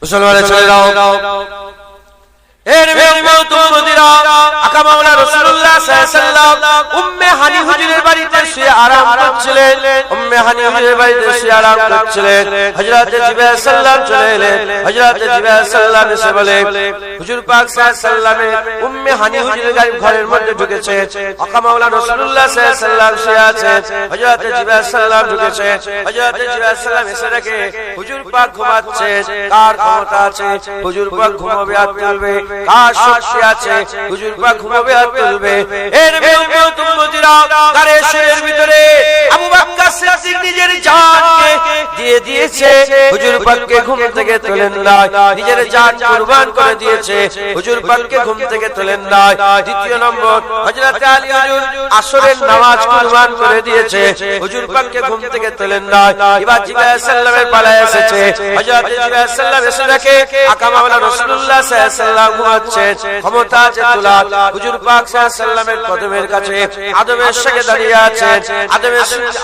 মুসলমানের ছেলেরাও এর উম্মতিরা আকা মাওলা রাসূলুল্লাহ সাল্লাল্লাহু আলাইহি ওয়াসাল্লাম উম্মে হানি হুজুরের বাড়িতে শুয়ে আরাম করছিলেন। উম্মে হানি হুজুরের বাড়িতে শুয়ে আরাম করছিলেন। হযরত জিবরাইল সাল্লাম চলে এলেন। হযরত জিবরাইল সাল্লাম এসে বলে, হুজুর পাক সাল্লাল্লাহু আলাইহি ওয়াসাল্লাম উম্মে হানি হুজুরের ঘরের মধ্যে ঢুকেছে। আকা মাওলা রাসূলুল্লাহ সাল্লাল্লাহু আলাইহি ওয়াসাল্লাম শুয়ে আছেন। হযরত জিবরাইল সাল্লাম ঢুকেছে। হযরত জিবরাইল সাল্লাম এসে দেখে হুজুর পাক ঘুমাচ্ছে। কার ক্ষমতা আছে হুজুর পাক ঘুমাবে আর তুলবে? কার শক্তি আছে হুজুর পাক ঘুমাবে আর তুলবে? এর উম্মতিরা গারেশের ভিতরে আবু বকর সিদ্দিক নিজের জানকে দিয়ে দিয়েছে, হুজুর পাককে ঘুম থেকে তোলেন না। নিজের জান কুরবান করে দিয়েছে, হুজুর পাককে ঘুম থেকে তোলেন না। দ্বিতীয় নম্বর, হযরত আলী হুজুর আসরের নামাজ কুরবান করে দিয়েছে, হুজুর পাককে ঘুম থেকে তোলেন না। এবার জিবরাইল সাল্লামের পালা এসেছে। হযরত জিবরাইল সাল্লাম এসে দেখে আকা মাওলা রাসূলুল্লাহ সাল্লাল্লাহু আলাইহি ওয়াসাল্লাম ঘুমাচ্ছে। ক্ষমতা আছে তোলার। হুজুর পাক সাল্লাল্লাহু আলাইহি ওয়াসাল্লামের কদমের কাছে আদমের সাথে দাঁড়িয়ে আছেন।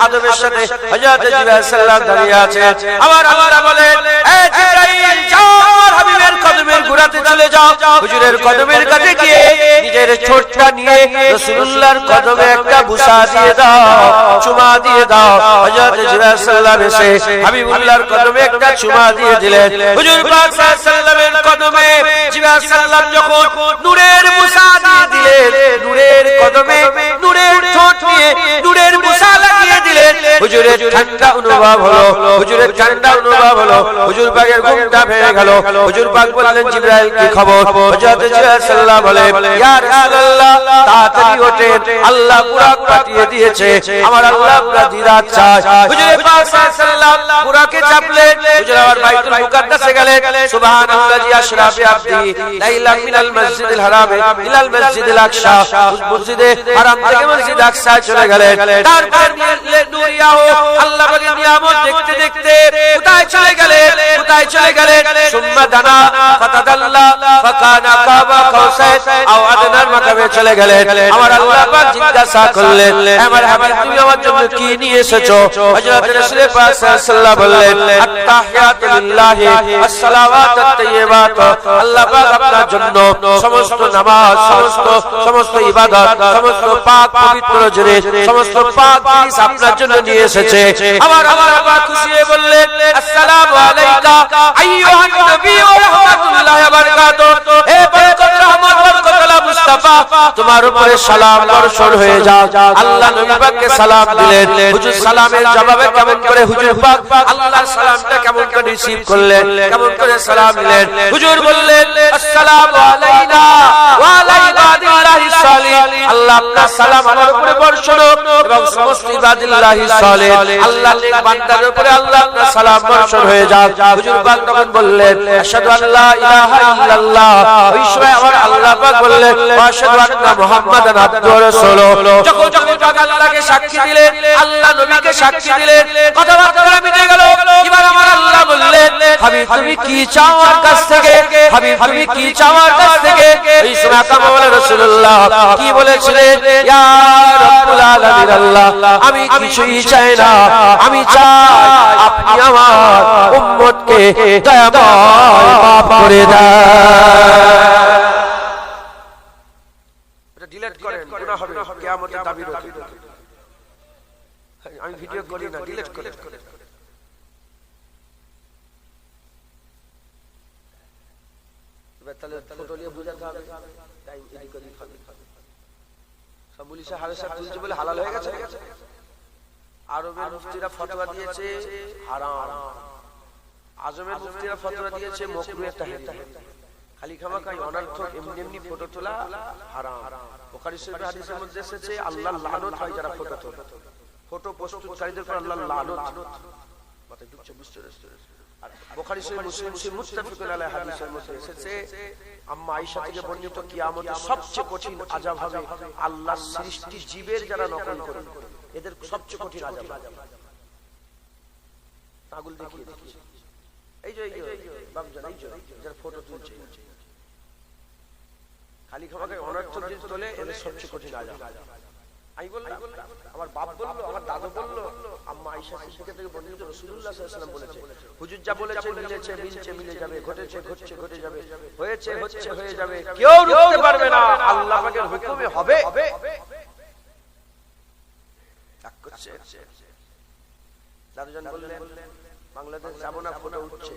আদমের সাথে হযরত জিবরাইল সাল্লাম দাঁড়িয়ে আছেন। আবার আল্লাহ বলেন, এ জিবরাইল যাও হাবিবের কদমের গোড়াতে চলে যাও। হুজুরের কদমের কাছে গিয়ে নিজের ঠোঁটটা নিয়ে রাসূলুল্লাহর কদমে একটা বুসা দিয়ে দাও, চুমা দিয়ে দাও। হযরত জিবরাইল সাল্লাম এসে হাবিবুল্লাহর কদমে একটা চুমা দিয়ে দিলেন। হুজুর পাক সাল্লাল্লাহু আলাইহি ওয়াসাল্লামের কদমে জিবরাইল সাল্লাম যখন নূরের বুসা দিয়ে দিলেন, নূরের কদমে নূরের ঠোঁট নিয়ে নূরের বুসা লাগিয়ে দিলেন, হুজুরের ঠান্ডা অনুভব হলো। হুজুরের ঠান্ডা অনুভব হলো। হুজুর পাকের ঘুমটা ভেঙে গেল। হুজুর পাক বললেন, জিবরাইল কি খবর? হযরত জিবরাইল সাল্লাল্লাহু আলাইহি বলে, ইয়া রাসূলুল্লাহ তাড়াতাড়ি ওঠেন, আল্লাহ বুরাক পাঠিয়ে দিয়েছে, আমার আল্লাহ আপনার দিদার চায়। হুজুর পাক সাল্লাল্লাহু আলাইহি বুরাকে চাপলেন। হুজুর আবার বাইতুল মুকাদ্দাসে গেলেন। সুবহানাল্লাহি আশরাফি আবদি লাইলাম মিনাল মসজিদিল হারাম ইলাল মসজিদিল আকসা। মসজিদে হারাম থেকে মসজিদ আকসা চলে গেলেন। তারপর নূরিয়া আল্লাহ বলে নিয়ামত দেখতে দেখতে কোথায় চলে গেলেন? কোথায় চলে গেলেন? সুম্মা দানা ফাতাদাল্লা ফাকানা কাবা কাউসাইন আও আদনার মাকামে চলে গেলেন। আমার আল্লাহ পাক জিজ্ঞাসা করলেন, আমার হাবিব তুমি আমার জন্য কি নিয়ে এসেছো? হযরত রাসূল পাক সাল্লাল্লাহু আলাইহি বললেন, আত-তাহিয়াতু লিল্লাহি আস-সালাওয়াতু আত-তাইয়্যিবাত। আল্লাহ পাক আপনার জন্য সমস্ত নামাজ, সমস্ত ইবাদত, সমস্ত পাক পবিত্র জিনিস, সমস্ত পাক জিনিস আপনার জন্য নিয়ে এসেছে। আমার আল্লাহ পাক খুশি হয়ে বললেন, আসসালামু আলাইকা আইয়ুহান নবী ওয়া রাহমাতুল্লাহি ওয়া বারাকাতুহু। হে বরকত রহমত বরকতুল্লাহ মুস্তাফা, তোমার উপরে সালাম বর্ষণ হয়ে যাও। আল্লাহ নবী পাককে সালাম দিলেন। হুজুর সালামের জবাবে কেমন করে হুজুর পাক আল্লাহর সালামটা কেমন করে রিসিভ করলেন, কেমন করে সালাম দিলেন? হুজুর বললেন, আসসালামু আলাইনা ওয়া আলা ইবাদিল্লাহিস সালিহিন। আল্লাহ আপনার সালাম আমার উপরে বর্ষণ হোক এবং সমস্ত ইবাদিল্লাহিস সালিহিন আল্লাহ নেক বান্দার উপরে আল্লাহ আপনার সালাম বর্ষণ হয়ে যাক। হুজুর পাক তখন বললেন, আশহাদু আল্লা ইলাহা ইল্লাল্লাহ। ওই সময় আমার আল্লাহ পাক বললেন, ওয়া আশহাদু আন্না মুহাম্মাদান আবদুহু ওয়া রাসূলুহু। যখন পাক আল্লাহকে সাক্ষী দিলেন, আল্লাহ নবীকে সাক্ষী দিলেন, কথাবার্তা মিটে গেল। এবার আমার আল্লাহ বললেন, হাবিব তুমি কি চাও আমার কাছ থেকে? হাবিব তুমি কি চাও আমার কাছ থেকে? এই সময় আকা মাওলা রাসূলুল্লাহ কি বলেছিলেন, ইয়া রাব্বুল আলামিন আল্লাহ আমি কিছুই চাই না, আমি চাই আপনি আমার উম্মতকে দয়াময় মাফ করে দেন। এটা ডিলিট করেন, গুনাহ হবে, কিয়ামতের দাবির অতীত। আমি ভিডিও করি না, ডিলিট করেন। তাহলে ফটো নিয়ে বুঝাতে হবে, টাইম এদিক ওদিক হবে। সব পুলিশে হারেসা তুলছে বলে হালাল হয়ে গেছে। আরবের মুফতিরা ফতোয়া দিয়েছে হারাম, আজমের মুফতিরা ফতোয়া দিয়েছে মাকরুহ একটা হাদিস। খালি খামাখাই অনর্থক এমনি এমনি ফটো তোলা হারাম। বুখারী শরীফের হাদিসের মধ্যে এসেছে আল্লাহর লানত হয় যারা ফটো তোলে, ফটো প্রস্তুতকারীদের উপর আল্লাহর লানত। মাথায় ঢুকছে, বুঝতে পারছেন? আর বুখারী শরীফ, মুসলিম শরীফ মুত্তাফিকুন আলাইহি হাদিসের মধ্যে এসেছে আম্মা আয়েশা থেকে বর্ণিত কিয়ামতে সবচেয়ে কঠিন আযাব হবে আল্লাহর সৃষ্টি জীবের যারা নকল করে, এদের সবচেয়ে কঠিন আযাব। আগুল দেখিয়ে এই যে বামজান, এই যে যারা ফটো তুলছে খালি খামাকে অনর্থক জিনিস তোলে, এদের সবচেয়ে কঠিন আযাব। আমি বললাম, আমার বাপ বললো, আমার দাদু বললো, আম্মা আয়েশা সিদ্দিকা থেকে বর্ণিত রাসূলুল্লাহ সাল্লাল্লাহু আলাইহি ওয়াসাল্লাম বলেছে, হুজুর যা বলেছে মিলেছে, মিলছে, মিলে যাবে, ঘটেছে, ঘটছে, ঘটে যাবে, হয়েছে, হচ্ছে, হয়ে যাবে, কেউ রুখতে পারবে না, আল্লাহ পাকের হুকুমে হবে। তাক করছে। দাদুজান বললেন, বাংলাদেশ যাব না, ফটো উঠছে।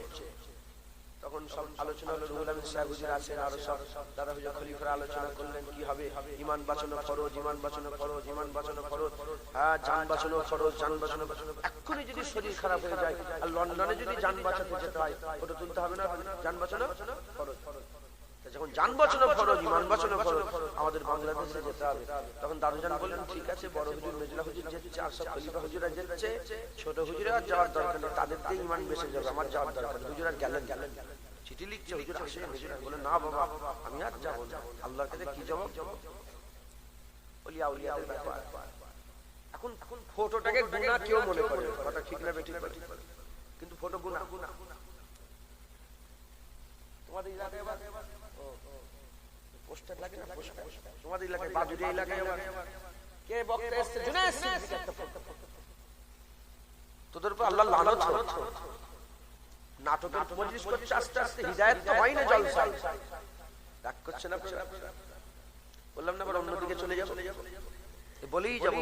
তখন সব আলোচনা হলো, রুহুল আমিন সাহেব হুজুর আছেন, আরো সব দাদা হুজুর খলিফারা আলোচনা করলেন কি হবে, ঈমান বাঁচানো ফরজ, ঈমান বাঁচানো ফরজ, ঈমান বাঁচানো ফরজ, হ্যাঁ জান বাঁচানো ফরজ, জান বাঁচানো। এক্ষুনি যদি শরীর খারাপ হয়ে যায় আর লন্ডনে যদি জান বাঁচাতে যেতে হয়, ফটো তুলতে হবে না? জান বাঁচানো ফরজ। যখন জান বাঁচানো ফরজ, ঈমান বাঁচানো ফরজ, আমাদের বাংলাদেশে যেতে হবে। তখন দাদুজান বললেন, ঠিক আছে, বড় হুজুর মেজলা হুজুর যেতে, আর সব খলিফা হুজুরা যেতে, ছোট হুজুরা আর যাওয়ার দরকার নেই, তাদেরকে ঈমান বেঁচে যাবে, আমার যাওয়ার দরকার নেই। হুজুর আর গেলেন। চিঠি লিখছে, হুজুর আসেন। হুজুর বলেন, না বাবা, আমি আর যাবো না। আল্লাহর কাছে কি জবাব? ওলিয়া উলিয়াদের ব্যাপার। এখন ফটোটাকে গুনাহ কেউ মনে করে, কথা ঠিক না বেঠিক, কিন্তু ফটো গুনাহ। তোমাদের এলাকায় পোস্টার লাগে না? পোস্টার তোমাদের এলাকায়, বাদুড়িয়া এলাকায় কে বক্তা এসেছে? জুনায়েদ সিদ্দিকী একটা ফটো। তোদের উপর আল্লাহর লানত হোক। নাটকের মজলিস করছে, আস্তে আস্তে হিদায়াত তো হয় না, জলসা। রাগ করছে না? বললাম না, অন্যদিকে চলে যাবো, বলেই যাবো।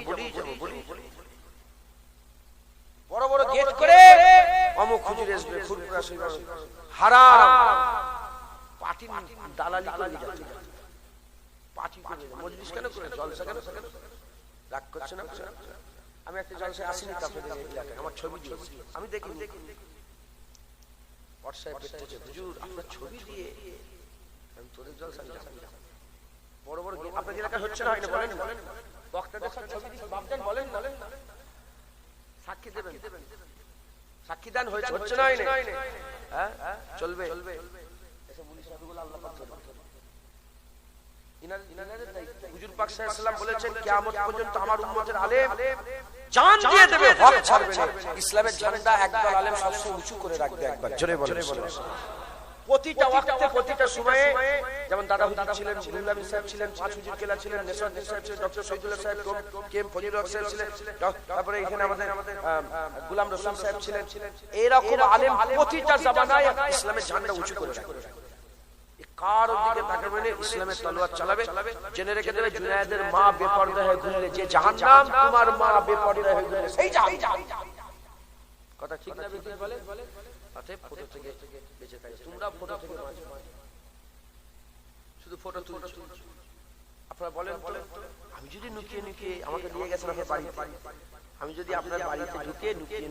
বড় বড় গেট করে অমুক হুজুর আসবে, ফুরফুরা শরীফ, হারাম পার্টি দালালি করে যাচ্ছে। পার্টি মজলিস কেন করে, জলসা কেন? রাগ করছে না? আমি একটা জলসায় আসিনি, আপনাদের এলাকায় আমার ছবি দিয়েছি, আমি দেখি হুজুর আপনার ছবি দিয়ে তোদের জলসা বড় বড় আপনাদের এলাকায় হচ্ছে না? হয় না? বলেন, বক্তাদের সব ছবি দিয়ে ভাবছেন, বলেন, সাক্ষী দেবেন, সাক্ষী দান হচ্ছে না? হ্যাঁ, চলবে। হুজুর পাক সাল্লাল্লাহু আলাইহি ওয়াসাল্লাম বলেছেন, কিয়ামত পর্যন্ত আমার উম্মতের আলেম জান দিয়ে দেবে, হক ছাড়বে না। ইসলামের ঝান্ডা একদল আলেম সবসময় উঁচু করে রাখবে। একবার জোরে বলেন। প্রতিটা ওয়াক্তে, প্রতিটা সময়ে, যেমন দাদা হুজুর ছিলেন, রুহুল আমিন সাহেব ছিলেন, পাঁচ হুজুর কেলা ছিলেন, নেসার সাহেব ছিলেন, ডক্টর শহীদুল্লাহ সাহেব, কেম ফজলুল হক সাহেব ছিলেন, তারপরে এখানে আমাদের গোলাম রসুল সাহেব ছিলেন। এরকম আলেম প্রতিটা জামানায় ইসলামের ঝান্ডা উঁচু করে রাখবে। কার দিকে তাকাবে না, ইসলামের তলোয়ার চালাবে। জেনে রেখে দেবে, জুনায়েদের মা বেপরদা হয়ে ঘুরলে যে জাহান্নাম, তোমার মা বেপরদা হয়ে ঘুরলে সেই জাহান্নাম। কথা ঠিক না বেঠিক? বলে অতএব ফটো থেকে বেঁচে থাকে। তোমরা ফটো থেকে বাঁচো, শুধু ফটো তুলছো। আপনারা বলেন, আমি যদি নুকিয়ে আমাকে নিয়ে গেছেন আপনার বাড়িতে, আমি যদি আপনার বাড়িতে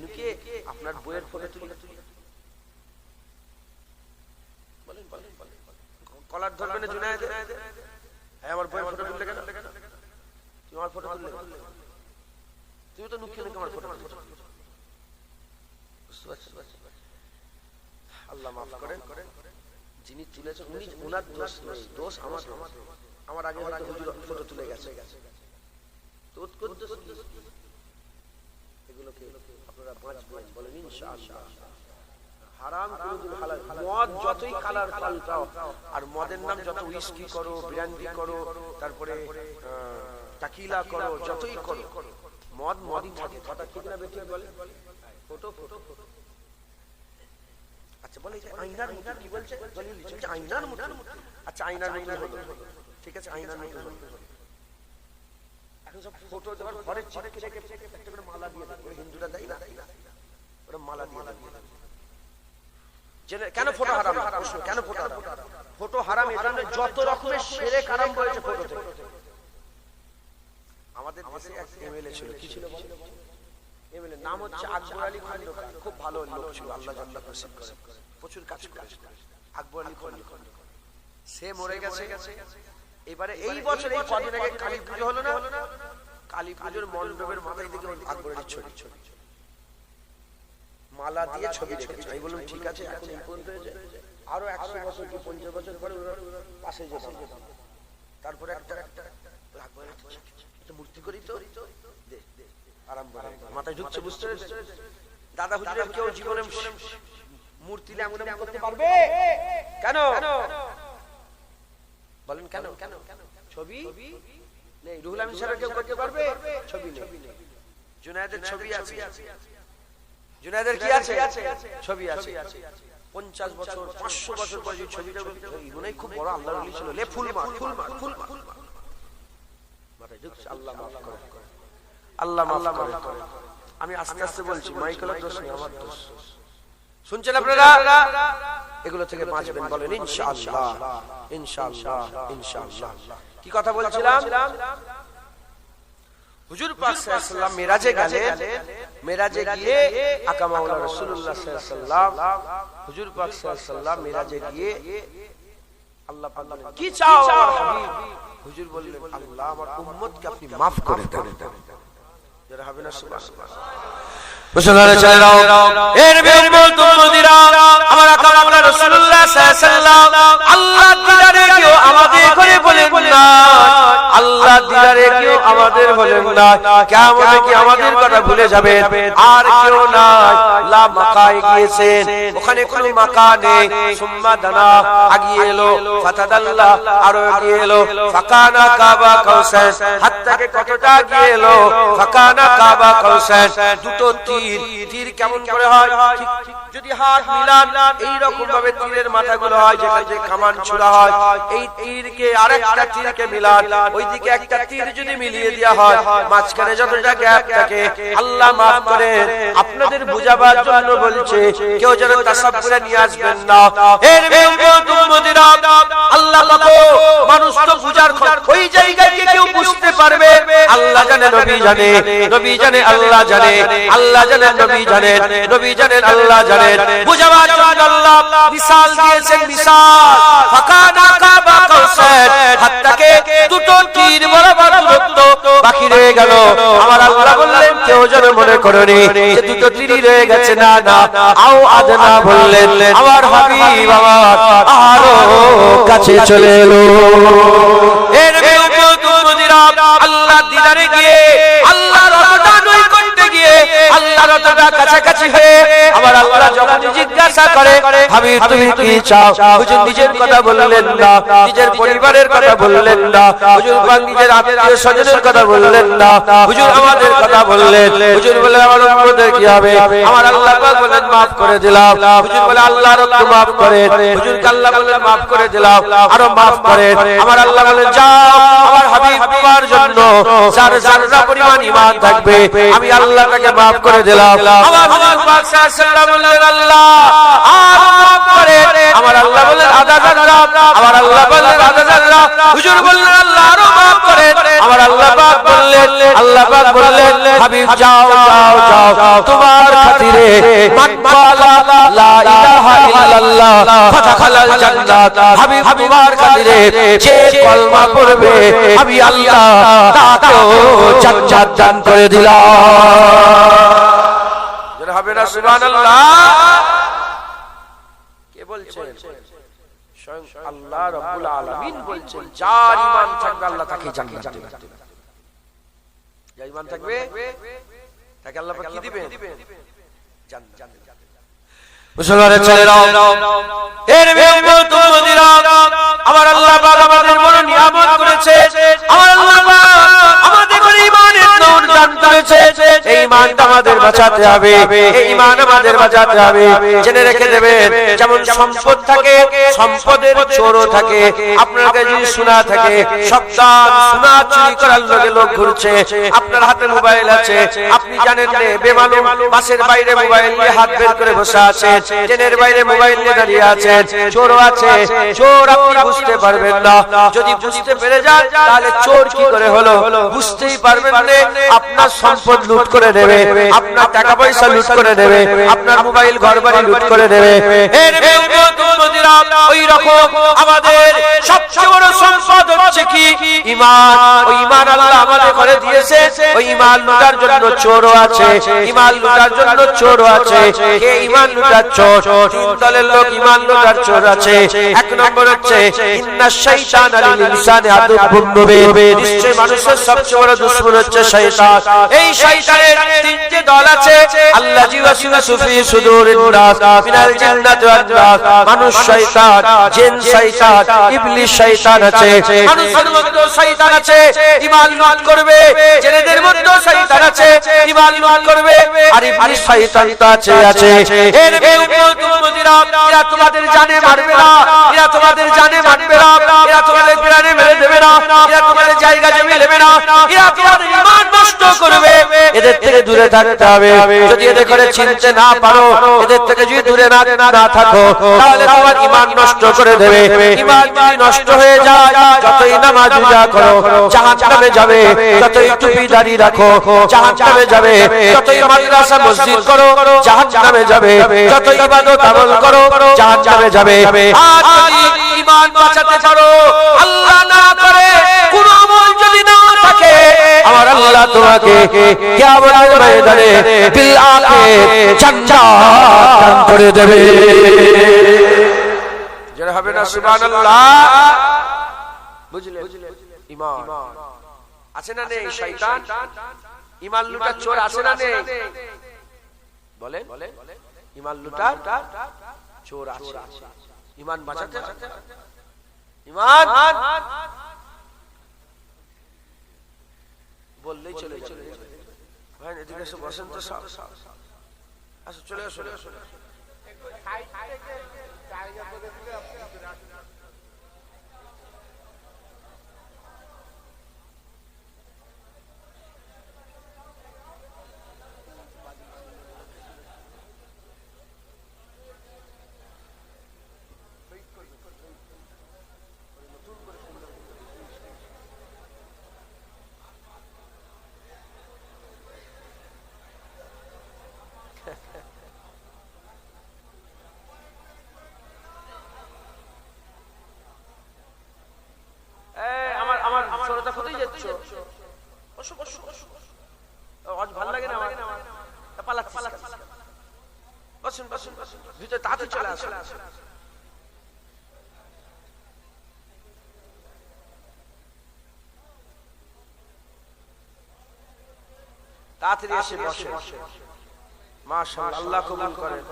নুকিয়ে আপনার বইয়ের ফটো তুলি, বলেন, কলার ধরবে না জুনায়েদ? হ্যাঁ, আমার বইয়ের ফটো তুললে কেন? তুমি আমার ফটো তুললে, তুমি তো নুকিয়ে আমার ফটো তুলছো। আল্লাহ মাফ করেন, যিনি তুলেছেন উনি, ওনার দোষ নেই, দোষ আমার আগে হয়তো হুজুর ফটো তুলে গেছে। এগুলোকে আপনারা বাঁচবেন, বলেন ইনশাআল্লাহ। হারাম কোনদিন হালাল। মদ যতই কালার পাল্টাও, আর মদের নাম যত উইস্কি করো, ব্র্যান্ডি করো, তারপরে টাকিলা করো, যতই করো, মদই থাকে। কথা ঠিক না বেঠিক? বলে ফটো। আচ্ছা, বলে আয়নার মতো, কি বলছে? আয়নার মতো। আচ্ছা, আয়নার মতো হলো, ঠিক আছে, আয়নার মতো হলো। এখন সব ফটো যখন ঘরে চিপকে রেখে একটা করে মালা দিয়ে দেয়, হিন্দুরা দেয় না, ওরা মালা দিয়ে দেয়। কেন ফটো হারাম? কেন ফটো হারাম? ফটো হারাম এজন্য যত রকমের শিরক হারাম হয়েছে ফটো থেকে। আমাদের দেশে এক এমএলএ ছিল, কি ছিল? এমএলএ নাম হচ্ছে আকবর আলী খন্দকার। খুব ভালো লোক ছিল, আল্লাহ জান্নাত নসিব করে, প্রচুর কাজ করেছে আকবর আলী খন্দকার। সে মরে গেছে। এবারে এই বছর, এই কদিন আগে কালী পুজো হলো না, কালী পুজোর মণ্ডপের মাথায় দিকে আকবর আলীর ছবি, মালা দিয়ে ছবি রেখেছে। আমি বললাম, ঠিক আছে, এখন ইম্পর্টেন্ট হয়েছে, আরো 100 বছর কি 50 বছর পরে পাশে যেতে। তারপরে একটা মূর্তি করি তো আরম্ভ মাথায় ঢুকছে, বুঝতে পেরেছে? দাদা হুজুরের কেউ জীবনে মূর্তি করতে পারবে? কেন বলেন? কেন ছবি নেই। রুহুল আমিন সাহেব কেউ করতে পারবে? ছবি নেই। জুনায়েদের ছবি আছে, জুনায়েদের কি আছে? ছবি আছে। 50 বছর 500 বছর পরে এই ছবিটা ইবনে খুব বড় আল্লাহর ওলি ছিল। লে ফুল মার মাথায় ঢুকছে। আল্লাহ মাফ করে, আল্লাহ মাফ করে। আমি আস্তে আস্তে বলছি, মাইকেলের দোষ নেই, আমার দোষ। শুনছেন আপনারা? এগুলো থেকে বাঁচবেন বলেন ইনশাআল্লাহ, ইনশাআল্লাহ, ইনশাআল্লাহ। কি কথা বলছিলাম? হুজুর পাক সাল্লাল্লাহু আলাইহি ওয়াসাল্লাম মিরাজে গেলেন। মিরাজে গিয়ে আকা মাওলা রাসূলুল্লাহ সাল্লাল্লাহু আলাইহি ওয়াসাল্লাম, হুজুর পাক সাল্লাল্লাহু আলাইহি ওয়াসাল্লাম মিরাজে গিয়ে আল্লাহ পাক বললেন, কি চাও আমার হাবিব? হুজুর বললেন, আল্লাহ আমার উম্মতকে আপনি maaf করে দেন। যারা হবে না সুবহানাল্লাহ। মুসলমানের ছেলেরাও, এর উম্মত উম্মতিরা, আমার আকা মাওলা রাসূলুল্লাহ সাল্লাল্লাহু আলাইহি ওয়াসাল্লাম আল্লাহ দিদারে কেউ আমাদের করে বলেন না, আল্লাহ দিদারে কেউ আমাদের বলেন না। কিয়ামতে কি আমাদের কথা ভুলে যাবেন? আর কেউ নাই। লা মাকায় গিয়েছেন, ওখানে কোনো মাকা নেই। সুম্মা দানা, আগিয়ে এলো। ফাতাদাল্লা, আরো এগিয়ে এলো। ফাকানা কাবা কাউসান, হাত থেকে কতটা আগিয়ে এলো। ফাকানা কাবা কাউসান, দুটো তীর কেমন করে হয়? যদি হাত মিলান এই রকম ভাবে তীরের মাথাগুলো হয়, যেখানে যে কামান ছোড়া হয়, এই তীরকে আরেকটা তীরকে মিলান, ওইদিকে একটা তীর যদি মিলিয়ে দেওয়া হয়, মাঝখানে যতটা গ্যাপ থাকে, আল্লাহ মাফ করেন, আপনাদের বুঝাবার জন্য বলছে, কেউ যেন তাসাব্বুরে নিয়ে আসবেন না। এর উম্মতিরা, আল্লাহ পাক মানুষ তো বুঝার ওই জায়গায় কেউ বুঝতে পারবে, আল্লাহ জানে, নবী জানে, নবী জানে, আল্লাহ জানে, আল্লাহ জানেন, নবী জানেন, নবী জানেন, আল্লাহ জানেন। বুঝাবার জন্য আল্লাহ মিসাল দিয়েছেন, মিসাল। ফাকানা কাবা কাউসান, হাত থেকে দুটো তীর বরাবর দূরত্ব বাকি রয়ে গেল। আমার আল্লাহ বললেন, কেউ যেন মনে করনি যে দুটো তীরই রয়ে গেছে, না না, আও আদনা বললেন, আমার হাবিব আমার আরো কাছে চলে এলো। এর উম্মতিরা, আল্লাহ দিদারে গিয়ে, আল্লাহর রতটা নই করতে গিয়ে, আল্লাহর রতটা কাছাকাছি হয়ে আমার আল্লাহ যখন জিজ্ঞাসা করে, হাবিব তুমি কি চাও? হুজুর নিজের কথা বললেন না, নিজের পরিবারের কথা বললেন না, হুজুর পাক নিজের আত্মীয় স্বজনের কথা বললেন না, হুজুর আমাদের কথা বললেন। হুজুর বলে, আমার উম্মতের কি হবে? আমার আল্লাহ পাক বলেন, maaf করে দিলাম। হুজুর বলে, আল্লাহর রত maaf করেন। হুজুর আল্লাহ বলেন, maaf করে দিলাম, আরো maaf করেন। আমার আল্লাহ বলেন, যাও, আমার হাবিব তোমার জন্য যার জাররা পরিমাণ ঈমান থাকবে, আমি আল্লাহ তাকে maaf করে দিলাম। আমার হুজুর পাক সাল্লাল্লাহু আলাইহি ওয়াসাল্লাম বললেন, আল্লাহ আর maaf করে। আমার আল্লাহ বললেন, আধা জাররা। আমার আল্লাহ বললেন, আধা জাররা। হুজুর বললেন, আল্লাহ আরো maaf করে। আমার আল্লাহ পাক বললেন, আল্লাহ পাক বললেন, হাবিব যাও যাও যাও, তোমার খাতিরে মান ক্বালা লা ইলাহা ইল্লাল্লাহ ফাদাখালাল জান্নাত। হাবিব তোমার খাতিরে যে কলমা পড়বে, আমি আল্লাহ তাকেও জান্নাত দান করে দিলাম। যারা হবে না সুবহানাল্লাহ। কে বলছেন? স্বয়ং আল্লাহ রাব্বুল আলামিন বলছেন, যার ঈমান থাকবে আল্লাহ তাকে জান্নাত দিবেন। যার ঈমান থাকবে তাকে আল্লাহ পাক কি দিবেন? জান্নাত। মুসলমানের ছেলেরাও, এর উম্মত উম্মতিরা, আমার আল্লাহ পাক আমাদের বড় নিয়ামত করেছে। আমার আল্লাহ পাক আমাদের করে ঈমানের নূর দান করেছে। এই ঈমানটা আমাদের বাঁচাতে হবে, এই ঈমান আমাদের বাঁচাতে হবে। জেনে রেখে দেবেন, যেমন সম্পদ থাকে, সম্পদের চোরও থাকে। আপনার কাছে যদি সোনা থাকে, সপ্তাহ সোনা চুরি করার লগে লোক ঘুরছে। আপনার হাতে মোবাইল আছে, আপনি জানেন না, বেমালুম বাসের বাইরে মোবাইল নিয়ে হাত বের করে বসে আছে, ট্রেনের বাইরে মোবাইল নিয়ে দাঁড়িয়ে আছেন, চোর আছে। চোর আপনি বুঝতে পারবেন না। যদি বুঝতে পেরে যান, তাহলে চোর কি করে হলো বুঝতেই পারবেন না। আপনার সম্পদ লুট করে নেবে, আপনার টাকা পয়সা লুট করে নেবে, আপনার মোবাইল ঘরবাড়ি লুট করে নেবে। এর উম্মত উম্মতিরা, ওই রকম আমাদের সবচেয়ে বড় সম্পদ হচ্ছে কি? ঈমান। ওই ঈমান আল্লাহ আমাদের ঘরে দিয়েছে। ওই ঈমান লুটার জন্য চোরও আছে, ঈমান লুটার জন্য চোরও আছে। কে ঈমান লুটার চোর? তিন দলের লোক ঈমান লুটার চোর আছে। এক নম্বর হচ্ছে, ইন্নাশ শাইতানা লিল ইনসানি আদুব্বুন মুবিন। নিশ্চয় মানুষের সবচেয়ে বড় দুশমন হচ্ছে শয়তান। এই শয়তানের তিনটে দল আছে, আল্লাযী ওয়াসওয়াসু ফি সুদুরিন নাস মিনাল জিন্নাতি ওয়ান নাস। মানুষ শয়তান, জিন শয়তান, ইবলিস শয়তান আছে। মানুষের মানুষের মধ্যে শয়তান আছে ঈমান লুট করবে, জেনেদের মধ্যে শয়তান আছে ঈমান লুট করবে, আর ইবলিস শয়তান তো আছে। এর উম্মতিরা এরা তোমাদের জানে মারবে না, এরা তোমাদের জানে মারবে না, এরা তোমাদের প্রাণে মেরে দেবে না, এরা তোমাদের জায়গা জমি নেবে না, এরা তোমাদের ঈমান নষ্ট করবে। এদের থেকে দূরে থাকতে হবে। যদি এদের করে চিনতে না পারো, এদের থেকে যদি দূরে না থাকো, তাহলে তোমার ঈমান নষ্ট করে দেবে। ঈমান যদি নষ্ট হয়ে যায়, যতই নামাজ রোজা করো জাহান্নামে যাবে, যতই টুপি দাড়ি রাখো জাহান্নামে যাবে, যতই মাদ্রাসা মসজিদ করো জাহান্নামে যাবে, যতই ইবাদত আমল করো জাহান্নামে যাবে। আর যদি ঈমান বাঁচাতে পারো, আল্লাহ না করে কোন আমল যদি না থাকে, আমার আল্লাহ তোমাকে কিয়ামতের ময়দানে বিল আখির জান্নাত দান করে দেবে। যারা হবে না সুবহানাল্লাহ। বুঝলে? ঈমান আছে না নেই? শয়তান ঈমান লুটার চোর আছে না নেই? বলেন, ঈমান লুটার চোর আছে। ঈমান বাঁচাতে ঈমান বললেই চলে যাবে। ভাই এদিকে এসে বসেন তো, সব আসো, চলে আসো। ভালো লাগে না ভিতরে তাড়াতাড়ি চলে আসো। তাড়াতাড়ি এসে বসে। মাশাআল্লাহ, আল্লাহ কবুল করেন,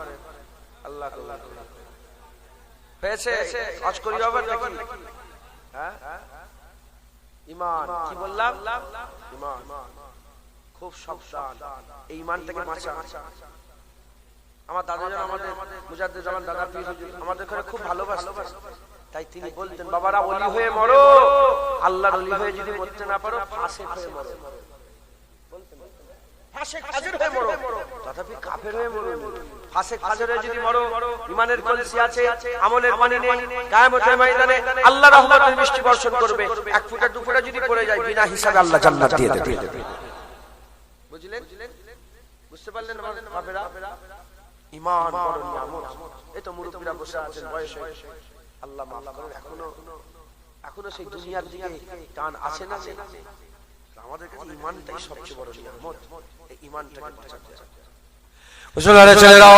আল্লাহ কবুল করেন। হয়েছে আজ করি হবে নাকি? হ্যাঁ, ঈমান কি বললাম? ঈমান খুব সাবধান, এই ঈমানটাকে বাঁচা। আমার দাদাজান, আমাদের মুজাদ্দিদ জামান দাদা পীর হুজুর আমাদের ঘরে খুব ভালোবাসতেন, তাই তিনি বলতেন, বাবারা ওলি হয়ে মরো, আল্লাহর ওলি হয়ে যদি মরতে না পারো ফাসিক হয়ে মরো। বলতেন ফাসিক ফাজির হয়ে মরো, তথাপি কাফের হয়ে মরো। ফাসিক ফাজির হয়ে যদি মরো, ঈমানের কলসি আছে, আমলের পানি নেই, কিয়ামতের ময়দানে আল্লাহ রহমতের বৃষ্টি বর্ষণ করবে। এক ফুটা দু ফুটা যদি পড়ে যায়, বিনা হিসাবে আল্লাহ জান্নাত দিয়ে দেবে। বুঝলেন? বুঝতে পারলেন বাবারা? ঈমান বড় নিয়ামত। এই তো মুরব্বিরা বসে আছেন, বয়স হয়েছে, আল্লাহ মাফ করুন, এখনো সেই দুনিয়ার দিকে টান আছে না? আমাদের কাছে ঈমানটাই সবচেয়ে বড় নিয়ামত। এই ঈমানটাকে বাঁচাতে হবে। মুসলমানের ছেলেরাও,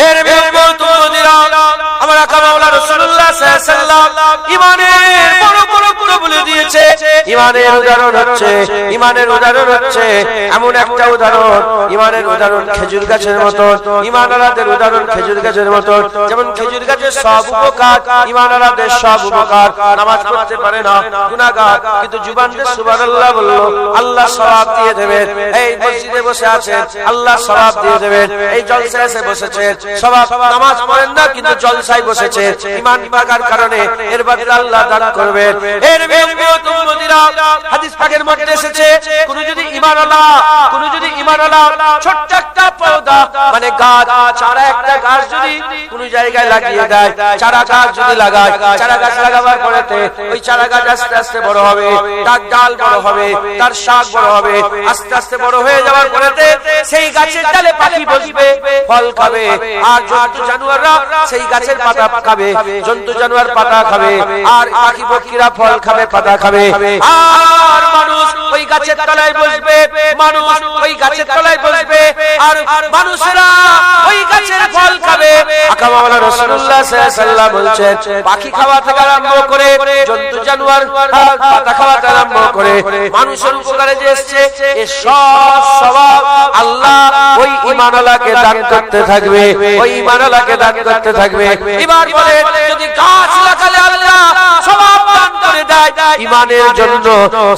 এর বিরুদ্ধে আমার আকা মাওলা রাসূলুল্লাহ সাল্লাল্লাহু আলাইহি ওয়াসাল্লাম ঈমানের বড় বড় গুণ বলে দিয়েছে। ঈমানের উদাহরণ হচ্ছে এমন একটা উদাহরণ, ঈমানের উদাহরণ খেজুর গাছের মতো। ঈমানওয়ালাদের উদাহরণ খেজুর গাছের মতো। যেমন খেজুর গাছের সব উপকার, ঈমানওয়ালাদের সব উপকার। নামাজ পড়তে পারে না, গুনাহগার, কিন্তু জুবান দিয়ে সুবহানাল্লাহ বলল, আল্লাহ সওয়াব দিয়ে দেবেন। এই মসজিদে বসে আছেন, আল্লাহ সওয়াব দিয়ে দেবেন। এই জলসায় এসে বসেছে, সওয়াব, নামাজ পড়েন না কিন্তু জলসায় বসেছে, ঈমান পাকার কারণে এর বদলে আল্লাহ দান করবেন। এর উম্মতিরা, হাদিস পাকের মধ্যে এসেছে, কোন যদি ঈমানওয়ালা ছোট্ট একটা পৌধা, মানে গাছ, চারা, একটা গাছ যদি কোন জায়গায় লাগিয়ে দেয়, চারা গাছ যদি লাগায়, চারা গাছ লাগাবার পরেতে ওই চারা গাছ আস্তে আস্তে বড় হবে, তার ডাল বড় হবে, তার শাখ বড় হবে, আস্তে আস্তে বড় হয়ে যাওয়ার পরেতে সেই গাছের ডালে পাখি বসবে, ফল খাবে, আর জন্তু জানোয়াররা সেই গাছের পাতা খাবে, জন্তু জানোয়ার পাতা খাবে, আর পাখি পক্ষীরা ফল খাবে, পাতা খাবে, আর মানুষ ওই গাছের তলায় বসবে, আর মানুষরা ওই গাছের ফল খাবে। আকা মাওলানা রাসূলুল্লাহ সাল্লাল্লাহু আলাইহি ওয়াসাল্লাম বলছেন, পাখি খাওয়া থেকে আরম্ভ করে জন্তু জানোয়ার পাতা খাওয়া থেকে আরম্ভ করে মানুষের উপকারে যে এসেছে, এই সব সওয়াব আল্লাহ ওই ঈমানওয়ালাকে দান করতে থাকবে, ওই ঈমানওয়ালাকে দান করতে থাকবে। এবার বলে, যদি গাছ লাগালে আল্লাহ সওয়াব দান করে দেয়, ঈমানের জন্য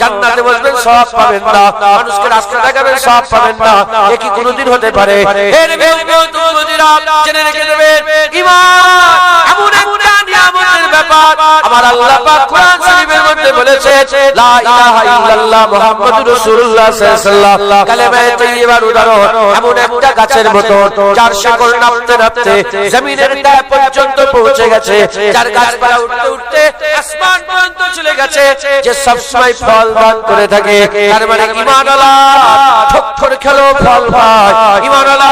জান্নাতে বসবেন সওয়াব পাবেন না, মানুষকে রাস্তা দেখাবেন সওয়াব পাবেন না, এ কি কোনোদিন হতে পারে? এর বেউমুদিরা জেনে রেখে দেবেন, ঈমান এমন একটা নিয়ামতের ব্যাপার। আমার আল্লাহ পাক কোরআন শরীফের মধ্যে বলেছে, লা ইলাহা ইল্লাল্লাহ মুহাম্মাদুর রাসূলুল্লাহ সাল্লাল্লাহু আলাইহি ওয়াসাল্লাম, কালেমায়ে তাইয়্যিবার উদাহরণ এমন একটা গাছের মতো যার শিকড় নাপতে নাপতে জমিনের গায়ে পর্যন্ত পৌঁছে গেছে, যার গাছপালা উঠতে উঠতে আসমান পর্যন্ত চলে গেছে, যে সব সময় ফল দান করে থাকে। তার মানে ঈমানওয়ালা ঠোঁট খেলো ফল পায়, ঈমানওয়ালা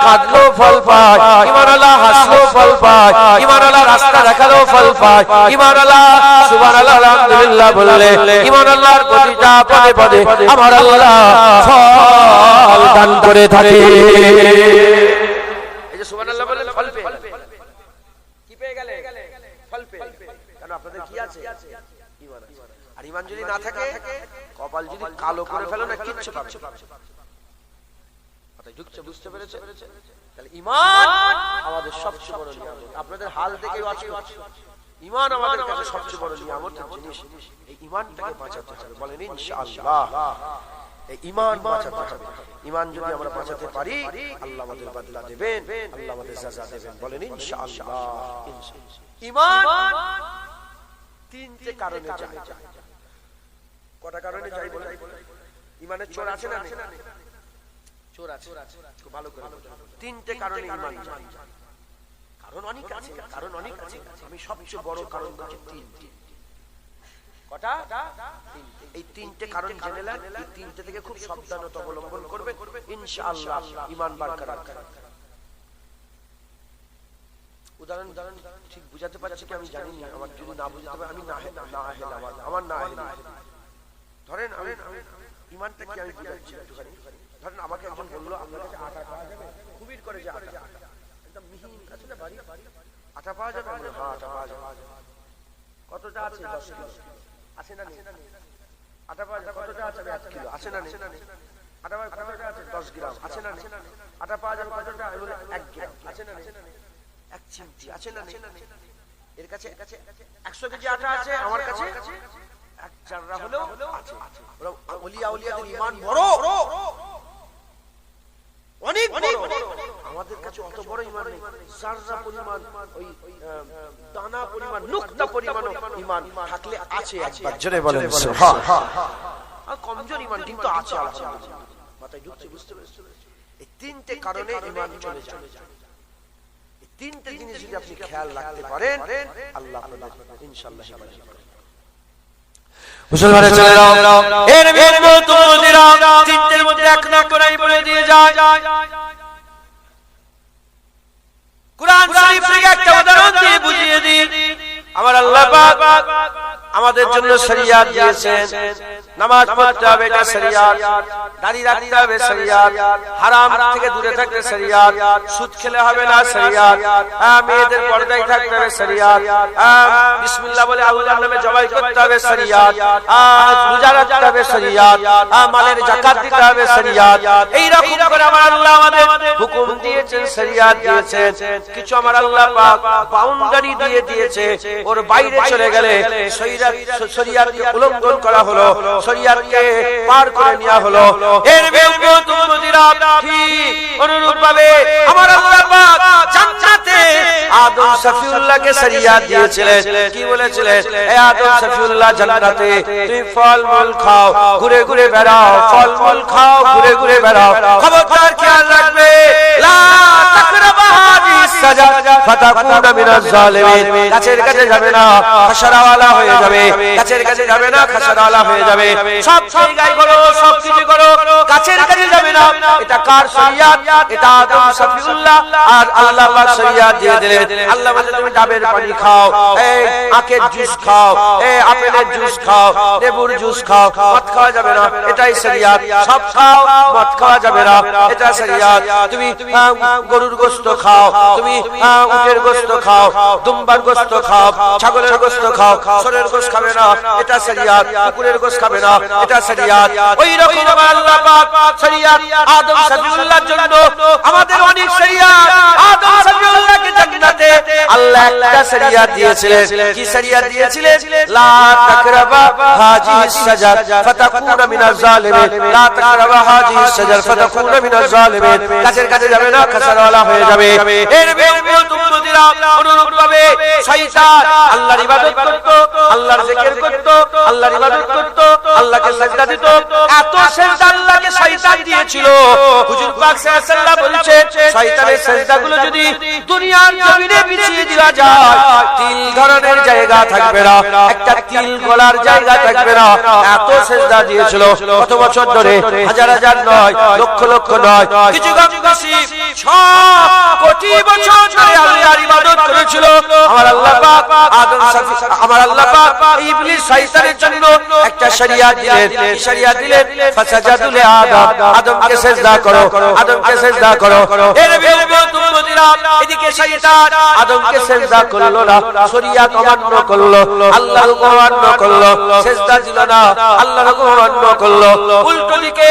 কাঁদলো ফল পায়, ঈমানওয়ালা হাসলো ফল পায়, ঈমানওয়ালা রাস্তা দেখালো ফল পায়, ঈমানওয়ালা সুবহানাল্লাহ আলহামদুলিল্লাহ বললে ঈমানওয়ালার প্রতিটা পদে পদে আমার আল্লাহ ফল দান করে থাকে। এই যে সুবহানাল্লাহ বললেন ফল পেয়ে কি পেয়ে গেলে? ফল পেয়ে। কারণ আপনাদের কি আছে? ঈমান আছে। আর ঈমান যদি না থাকে, কপাল যদি কালো করে ফেলো না, কিচ্ছু পাবে না। কথাই ঢুকছে, বুঝতে পেরেছে? তাহলে ঈমান আমাদের সবচেয়ে বড় নিয়ামত। আপনাদের হাল দেখে ওয়াজ করছি, ঈমান আমাদের কাছে সবচেয়ে বড় নিয়ামতের জিনিস। এই ঈমানটাকে বাঁচাতে হবে, বলেন ইনশাআল্লাহ। এই ঈমান বাঁচাতে হবে। ঈমান যদি আমরা বাঁচাতে পারি, আল্লাহ আমাদের বদলা দেবেন, আল্লাহ আমাদের সাজা দেবেন, বলেন ইনশাআল্লাহ। ঈমান তিনটে কারণে যায়। কটা কারণে যায় বলেন? ঈমানের চোর আছে না? চোর আছে, খুব ভালো করে তিনটে কারণে ঈমান যায়। কারণ অনেক আছে, কারণ অনেক আছে, আমি সবচেয়ে বড় কারণ বলছি তিনটে। কটা? তিনটে। এই তিনটে কারণ জেনে নেন, এই তিনটে থেকে খুব সাবধানতা অবলম্বন করবে, ইনশাআল্লাহ ঈমান বারকরার থাকবে। উদাহরণ ঠিক বুঝাতে পারছি কি আমি জানি না, আমার যদি না বুঝতে পারে আমি আমার না ধরেন আমি ঈমানটা কি আমি বুঝাচ্ছি একটুখানি। ধরেন আমাকে একজন বললো আপনার কাছে আটা পাওয়া যাবে, খুবই করে যে আটা একদম মিহি আছে না, বাড়ি আটা পাওয়া যাবে? হ্যাঁ আটা পাওয়া যাবে। কতটা আছে? 10 কিলো আছে না? আটা পাওয়া যাবে। কতটা আছে? 1 কিলো আছে না? আটা পাওয়া কতটা আছে? 10 গ্রাম আছে না? আটা পাওয়া যাবে কতটা? 1 গ্রাম আছে না? 1 চিমটি আছে না? এর কাছে 100 কেজি আটা আছে, আমার কাছে 1 চাররা হলো আছে। ওলিয়া ওলিয়াদের ঈমান বড়, অনেক বড়। আমাদের কাছে অত বড় ঈমান নেই। জাররা পরিমাণ, ওই দানা পরিমাণ, নুকতা পরিমাণ ঈমান থাকলে আছে। একবার জোরে বলেন সুবহানাল্লাহ। আর কমজোর ঈমান কিন্তু আছে আলহামদুলিল্লাহ। মাথায় ঢুকছে, বুঝতে পেরেছেন? এই তিনটে কারণে ঈমান চলে যায়। এই তিনটে জিনিস যদি আপনি খেয়াল রাখতে পারেন, আল্লাহ আপনাদের ইনশাআল্লাহ হেফাজত করবেন। মুসলমানের ছেলেরা, এর বেউমুদিরা তিনটের মধ্যে এক নম্বরই বলে দিয়ে যায়। কুরআন শরীফ থেকে একটা উদাহরণ দিয়ে বুঝিয়ে দিই। আমার আল্লাহ পাক আমাদের জন্য শরিয়াত দিয়েছেন। নামাজ পড়তে হবে, এটা শরিয়াত। দাড়ি রাখতে হবে, শরিয়াত। হারাম থেকে দূরে থাকতে শরিয়াত। সুদ খেলে হবে না, শরিয়াত। মেয়েদের পর্দায় থাকতে হবে, শরিয়াত। বিসমিল্লাহ বলে আল্লাহর নামে জবাই করতে হবে, শরিয়াত। রোজা রাখতে হবে, শরিয়াত। মালের যাকাত দিতে হবে, শরিয়াত। এই রকম করে আমার আল্লাহ আমাদের হুকুম দিয়েছেন, শরিয়াত দিয়েছেন। কিছু আমার আল্লাহ পাক বাউন্ডারি দিয়ে দিয়েছে, ওর বাইরে চলে গেলে শরিয়াতকে উল্লঙ্ঘন করা হলো, শরিয়াতকে পার করে নেওয়া হলো। এর বেউমুদিরা ঠিক অনুরূপ ভাবে আমার আল্লাহ পাক জান্নাতে আদম সফিউল্লাহকে শরিয়াত দিয়েছিলেন। কি বলেছিলেন? হে আদম সফিউল্লাহ, জান্নাতে তুমি ফলমূল খাও, ঘুরে ঘুরে বেড়াও, ফলমূল খাও, ঘুরে ঘুরে বেড়াও। খবরদার খেয়াল রাখবে, লা তাকরাবা হাদিস সাজাদ ফাতাকুনা মিনাজ জালিমিন। কাছের কাছে যাবে না, খাসারাওয়ালা হয়ে যাবে। কাছের কাছে যাবে না, খাসারাওয়ালা হয়ে যাবে। সব জায়গায় করো, সব কিছু করো, কাছের কাছে যাবে না। এটা কার শরিয়াত? এটা আদম সফিউল্লাহ আর আল্লাহ পাক শরিয়াত দিয়ে দিলেন। আল্লাহ বলে তুমি ডাবের পানি খাও, এই আখের জুস খাও, এই আপেলের জুস খাও, লেবুর জুস খাও, মদ খাওয়া যাবে না, এটাই শরিয়াত। সব খাও, মদ খাওয়া যাবে না, এটা শরিয়াত। তুমি গরুর গোশত খাও, তুমি উটের গোশত খাও, দুম্বার গোশত খাও, ছাগলের গোশত খাও, ষোঁড়ের গোশত খাবে না, এটা শরিয়াত। কুকুরের গোশত খাবে না, এটা শরিয়াত। ওই রকম আল্লাহ পাক শরিয়াত আদম সফিউল্লাহর জন্য আমাদের অনেক শরিয়াত। আদম সফিউল্লাহকে জান্নাত জান্নাতে আল্লাহ একটা শরিয়াত দিয়েছিলেন। কি শরিয়াত দিয়েছিলেন? লা তাকরাবা হাজিহিস শাজার ফাতাকুনা মিনাজ জালিমিন, লা তাকরাবা হাজিহিস শাজার ফাতাকুনা মিনাজ জালিমিন। গাছের কাছে যাবে না, খাসারওয়ালা হয়ে যাবে। এর উম্মত উম্মতিরা অনুরূপ ভাবে শয়তান আল্লাহর ইবাদত করত, আল্লাহর জিকির করত, আল্লাহর ইবাদত করত, আল্লাহকে সিজদা দিত। এত সিজদা আল্লাহকে শয়তান দিয়েছিল, হুজুর পাক সাল্লাল্লাহু আলাইহি ওয়াসাল্লাম বলেছেন শয়তানের সিজদাগুলো যদি দুনিয়ার জমিনে বিছিয়ে দেওয়া যায়, তিল ধরনের জায়গা থাকবে না, একটা তিল গলার জায়গা থাকবে না। এত সিজদা দিয়েছিল। কত বছর ধরে? হাজার হাজার নয়, লক্ষ লক্ষ নয়, কিছু কম বেশি 6 কোটি বছর ধরে আল্লাহর ইবাদত করেছিল। আমার আল্লাহ পাক আমার আল্লাহ পাক ইবলিস শয়তানের জন্য একটা শরিয়াত দিলেন। শরিয়াত দিলেন ফাসাজাদু লি আদম, আদমকে সিজদা করো, আদমকে সিজদা করো। এর উম্মতিরা এদিকে শয়তান আদমকে সিজদা করলো না, শরিয়াত অমান্য করলো, আল্লাহর হুকুম অমান্য করলো, সিজদা দিল না, আল্লাহর হুকুম অমান্য করলো। উল্টো দিকে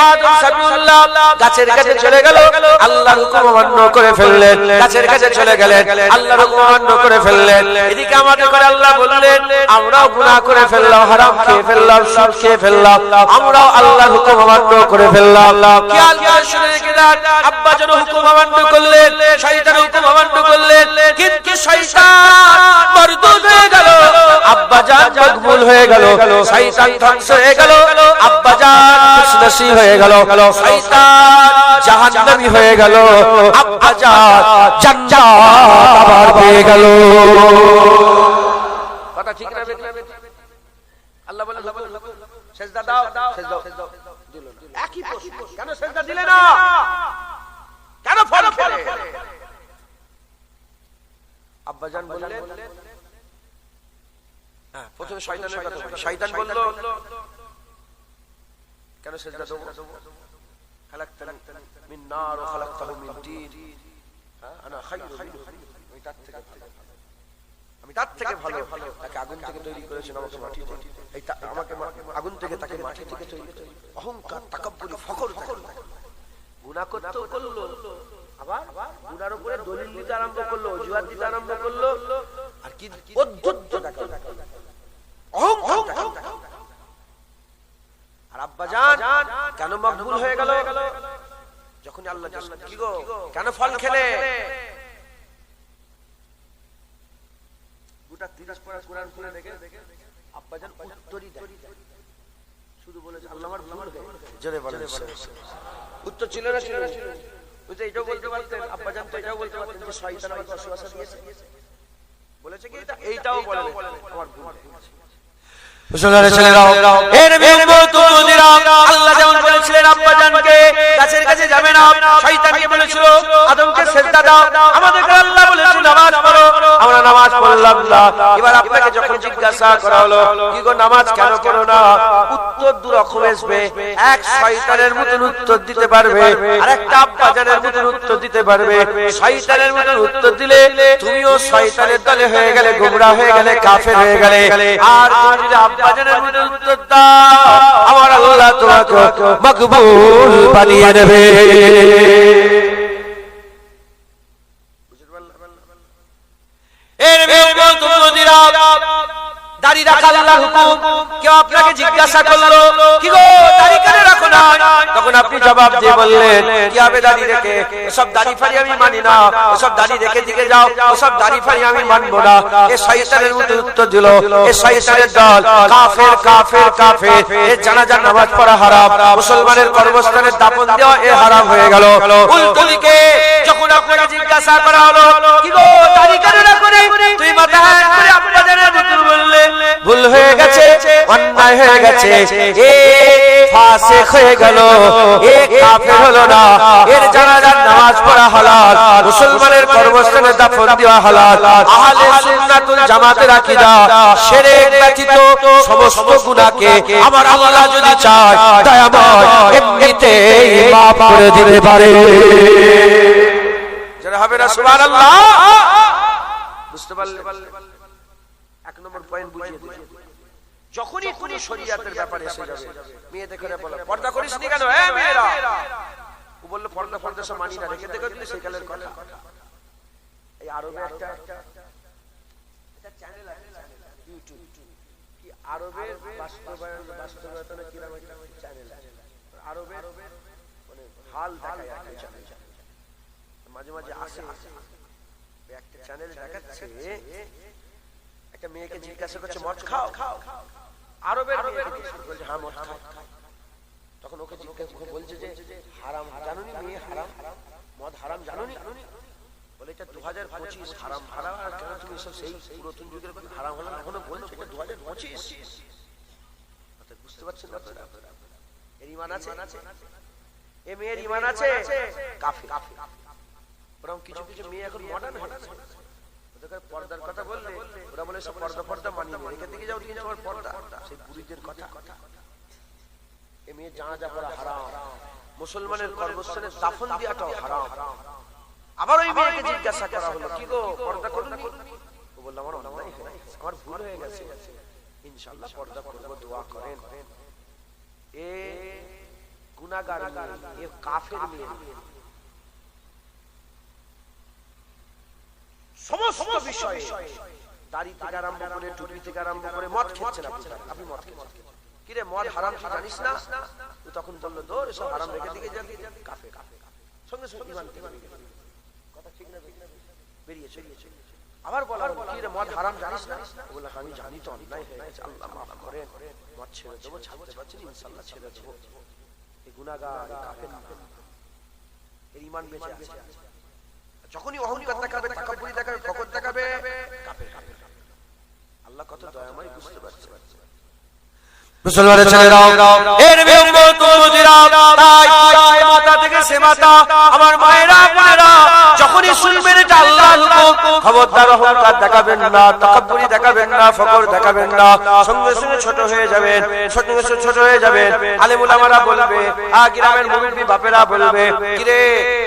আদম সাবিউল্লাহ গাছের কাছে চলে গেল, আল্লাহর হুকুম অমান্য করে ফেললেন। গাছের কাছে চলে গেলেন, আল্লাহর হুকুম অমান্য করে ফেললেন। এদিকে আমাদের করে আল্লাহ বললেন আমরাও গুনাহ করে ফেললাম, হারাম খেয়ে ফেললাম, সুদ খেয়ে ফেললাম, আমরাও আল্লাহর হুকুম অমান্য করে ফেললাম। খেয়াল করে শুনে রেখে দেন, আব্বা যেন হুকুম অমান্য করলেন, শয়তান হুকুম অমান্য করলেন, কিন্তু শয়তান মরদুদ হয়ে গেল, আব্বা জান মকবুল হয়ে গেল, শয়তান ধ্বংস হয়ে গেল, আব্বা জান খুশনসিব হয়ে গেল, শয়তান জাহান্নামী হয়ে গেল, আব্বা জান জান্নাত আবার পেয়ে গেল। কথা ঠিক না? আল্লাহ বলে সিজদা দাও, সিজদা দিল। একই প্রশ্ন, কেন সিজদা দিলে না? কেন ফল খেলে? আব্বা জান বললেন, হ্যাঁ প্রথমে শয়তানের কথা বলি। শয়তান বলল কেন সিজদা দেব? খালাকতানি মিন নার ওয়া খালাকতাহু মিন তিন, আনা খায়রুন মিনহু, আমি তার থেকে ভালো। তাকে আগুন থেকে তৈরি করেছেন, আমাকে মাটি থেকে, এই আমাকে আগুন থেকে, তাকে মাটি থেকে তৈরি করেছেন। অহংকার, তাকাব্বুরি, ফখর, গুনাহ করতে করলো, আবার গুনার উপরে দলিল দিতে আরম্ভ করলো, অজুহাত দিতে আরম্ভ করলো, আর কি অদ্ভুত অহংকার। আর আব্বা জান কেন মকবুল হয়ে গেল? যখন আল্লাহ কি গো কেন ফল খেলে? গোটা 30 পারা কোরআন খুলে দেখে আব্বা জান উত্তরই দেয়, শুধু বলেছে আল্লাহ আমার ভুল হয়ে গেছে। জোরে বলেন উত্তর ছিল না? ছিল। বুঝতে এটাও বলতে পারতেন, আব্বা জান তো এটাও বলতে পারতেন যে শয়তান আমাকে ওয়াসওয়াসা দিয়েছে। বলেছে কি এইটাও বলে আমার ভুল হয়ে গেছে। মুসলমানের ছেলেরাও, এর উম্মত উম্মতিরা, আল্লাহ যেমন বলেছিলেন আব্বা জানকে গাছের কাছে যাবে না, শয়তানকে বলেছিল আদমকে সিজদা দাও, আমাদেরকে আল্লাহ বলেছিল নামাজ পড়ো, আমরা নামাজ পড়লাম না। এবার আপনাকে যখন জিজ্ঞাসা করা হলো কি গো নামাজ কেন পড়ো না, উত্তর দু রকম আসবে। এক শয়তানের মতন উত্তর দিতে পারবে, আর একটা আব্বা জানের মতন উত্তর দিতে পারবে। শয়তানের মতন উত্তর দিলে তুমিও শয়তানের দলে হয়ে গেলে, গোমরা হয়ে গেলে, কাফের হয়ে গেলে। আর তুমি যদি আব্বা জানের মতন উত্তর দাও, আমার আল্লাহ তোমাকে মকবুল বানিয়ে নেবে। দাড়ি রাখা আল্লাহর হুকুম। কেউ আপনাকে জিজ্ঞাসা করলো কি গো দাড়ি কেন রাখো না, তখন আপনি জবাব দিয়ে বললেন কি হবে দাড়ি রেখে, এসব দাড়ি ফাড়ি আমি মানি না, এসব দাড়ি রেখে দিকে যাও, এসব দাড়ি ফাড়ি আমি মানবো না। এ শয়তানের মতো উত্তর দিল, এ শয়তানের দল, কাফের কাফের কাফের। এ জানাজার নামাজ পড়া হারাম, মুসলমানের কর্মস্থানের দাফন দেওয়া এ হারাম হয়ে গেল। উল্টো দিকে যখন আপনাকে জিজ্ঞাসা করা হলো কি গো দাড়ি কেন রাখো না, তুই মাথা হ্যাঁ করে আব্বা জানের মতো বললে ভুল হয়ে গেছে, অন্যায় হয়ে গেছে, এ ফাসিক হয়ে গেল, এ কাফের হলো না। এর জানাজার নামাজ পড়া হালাল, মুসলমানের কর্মস্থানে দাফন দেওয়া হালাল। আহলে সুন্নাতুল জামাতের আকীদা শিরক ব্যতীত সমস্ত গুনাহকে আমার আল্লাহ যদি চায় দয়াময় এমনিতেই মাফ করে দিতে পারে। যারা হবে না সুবহানাল্লাহ। বুঝতে পারলে? এক নম্বর পয়েন্ট বুঝিয়ে দিই, যখনই কোন শরীয়তের ব্যাপারে এসে যাবে মেয়েদের করে বলে পর্দা করিস নি কেন, এ মেয়েরা, ও বলল পর্দা সব মানি না, রেখে দেখো দিলে সেই কালের কথা। এই আরবে একটা চ্যানেল আছে, ইউটিউব, কি আরবের বাস্তবায়নে কিরকম একটা চ্যানেল আছে, আরবের মানে হাল দেখায় একটা চ্যানেল, মাঝে মাঝে আসে একটা চ্যানেল দেখাচ্ছে, একটা মেয়েকে জিজ্ঞাসা করছে মদ খাও, আরবের বলছে হ্যাঁ মদ খাও। তখন ওকে জিজ্ঞাসা বলছে যে হারাম জানোনি মেয়ে, হারাম মদ হারাম জানোনি? বলে এটা 2025 হারাম। হারাম আর কেন তুমি এসব সেই পুরাতন যুগের হারাম হলো এখনো বলছো? এটা 2025। বুঝতে পারছেন না আপনারা? এর ঈমান আছে, এ মেয়ের ঈমান আছে, কাফির। বরং কিছু কিছু মেয়ে এখন মডার্ন হচ্ছে, ওদের পর্দার কথা বললে ওরা বলে সব পর্দা মানি না, এখান থেকে যাও তুমি তোমার পর্দা, সেই পুরীদের কথা। এ মেয়ে জানাজা পড়া হারাম, মুসলমানের কবরস্থানে দাফন দেওয়াটাও হারাম। আবার ওই মেয়েকে জিজ্ঞাসা করা হলো কি গো পর্দা করুনি? ও বলল আমার অন্যায় হয়েছে, আমার ভুল হয়ে গেছে, ইনশাআল্লাহ পর্দা করব, দোয়া করেন। এ গুনাহগার মেয়ে, এ কাফের মেয়ে। সমস্ত বিষয়ে দাড়ি থেকে আরম্ভ করে টুপি থেকে আরম্ভ করে মদ খেচ্ছেন আপনি মদ খেচ্ছেন, কিরে মদ হারাম তুই জানিস না? ও তখন বললো দৌড় এসব হারাম রেখে দিকে যান, কাফের। সঙ্গে সঙ্গে ঈমান থেকে কথা ঠিক না বেরিয়েছে। আবার বলা কিরে মদ হারাম জানিস না? বললো আমি জানি তো, অন্যায় হয়ে গেছে, আল্লাহ মাফ করেন, মদ ছেড়ে দেবো, ছাড়তে পারছি না, ইনশাআল্লাহ ছেড়ে দেবো। এই গুনাহগার, এই কাফের, এর ঈমান বেঁচে আছে। যখনই অহংকার দেখাবে, তাকাব্বুরি দেখাবে, ফকর দেখাবে, কাফের। আল্লাহ কত দয়াময়, বুঝতে পারছে। মুসলমানের ছেলেরাও, এর উম্মত উম্মতিরা, তাই মাথা থেকে সে মাথা, আমার মায়েরা বোনেরা, যখনই শুনবেন এটা আল্লাহর হুকুম, খবরদার অহংকার দেখাবেন না, তাকাব্বুরি দেখাবেন না, ফকর দেখাবেন না, সঙ্গে সঙ্গে ছোট হয়ে যাবেন, সঙ্গে সঙ্গে ছোট হয়ে যাবেন। আলেম উলামারা বলবে, গ্রামের মুরব্বি বাপেরা বলবে, কিরে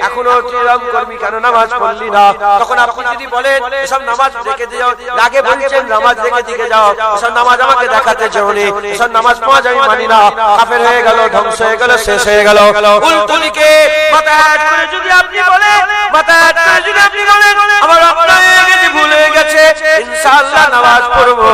এখনো তুই করবি কেন, নামাজ পড়লি না? তখন আপনি যদি বলেন এসব নামাজ রেখে যাও, আগে বলছেন নামাজ রেখে দিকে যাও, এসব নামাজ আমাকে দেখাতে চাওনি, এসব নামাজ পাওয়া যায় মানি না, কাফের হয়ে গেল, ধ্বংস হয়ে গেল, শেষ হয়ে গেল। উল্টোদিকে মাথায় করে যদি আপনি বলেন, মাথায় করে যদি আপনি বলেন আমার ভুল হয়ে গেছে, ইনশাআল্লাহ নামাজ পড়বো,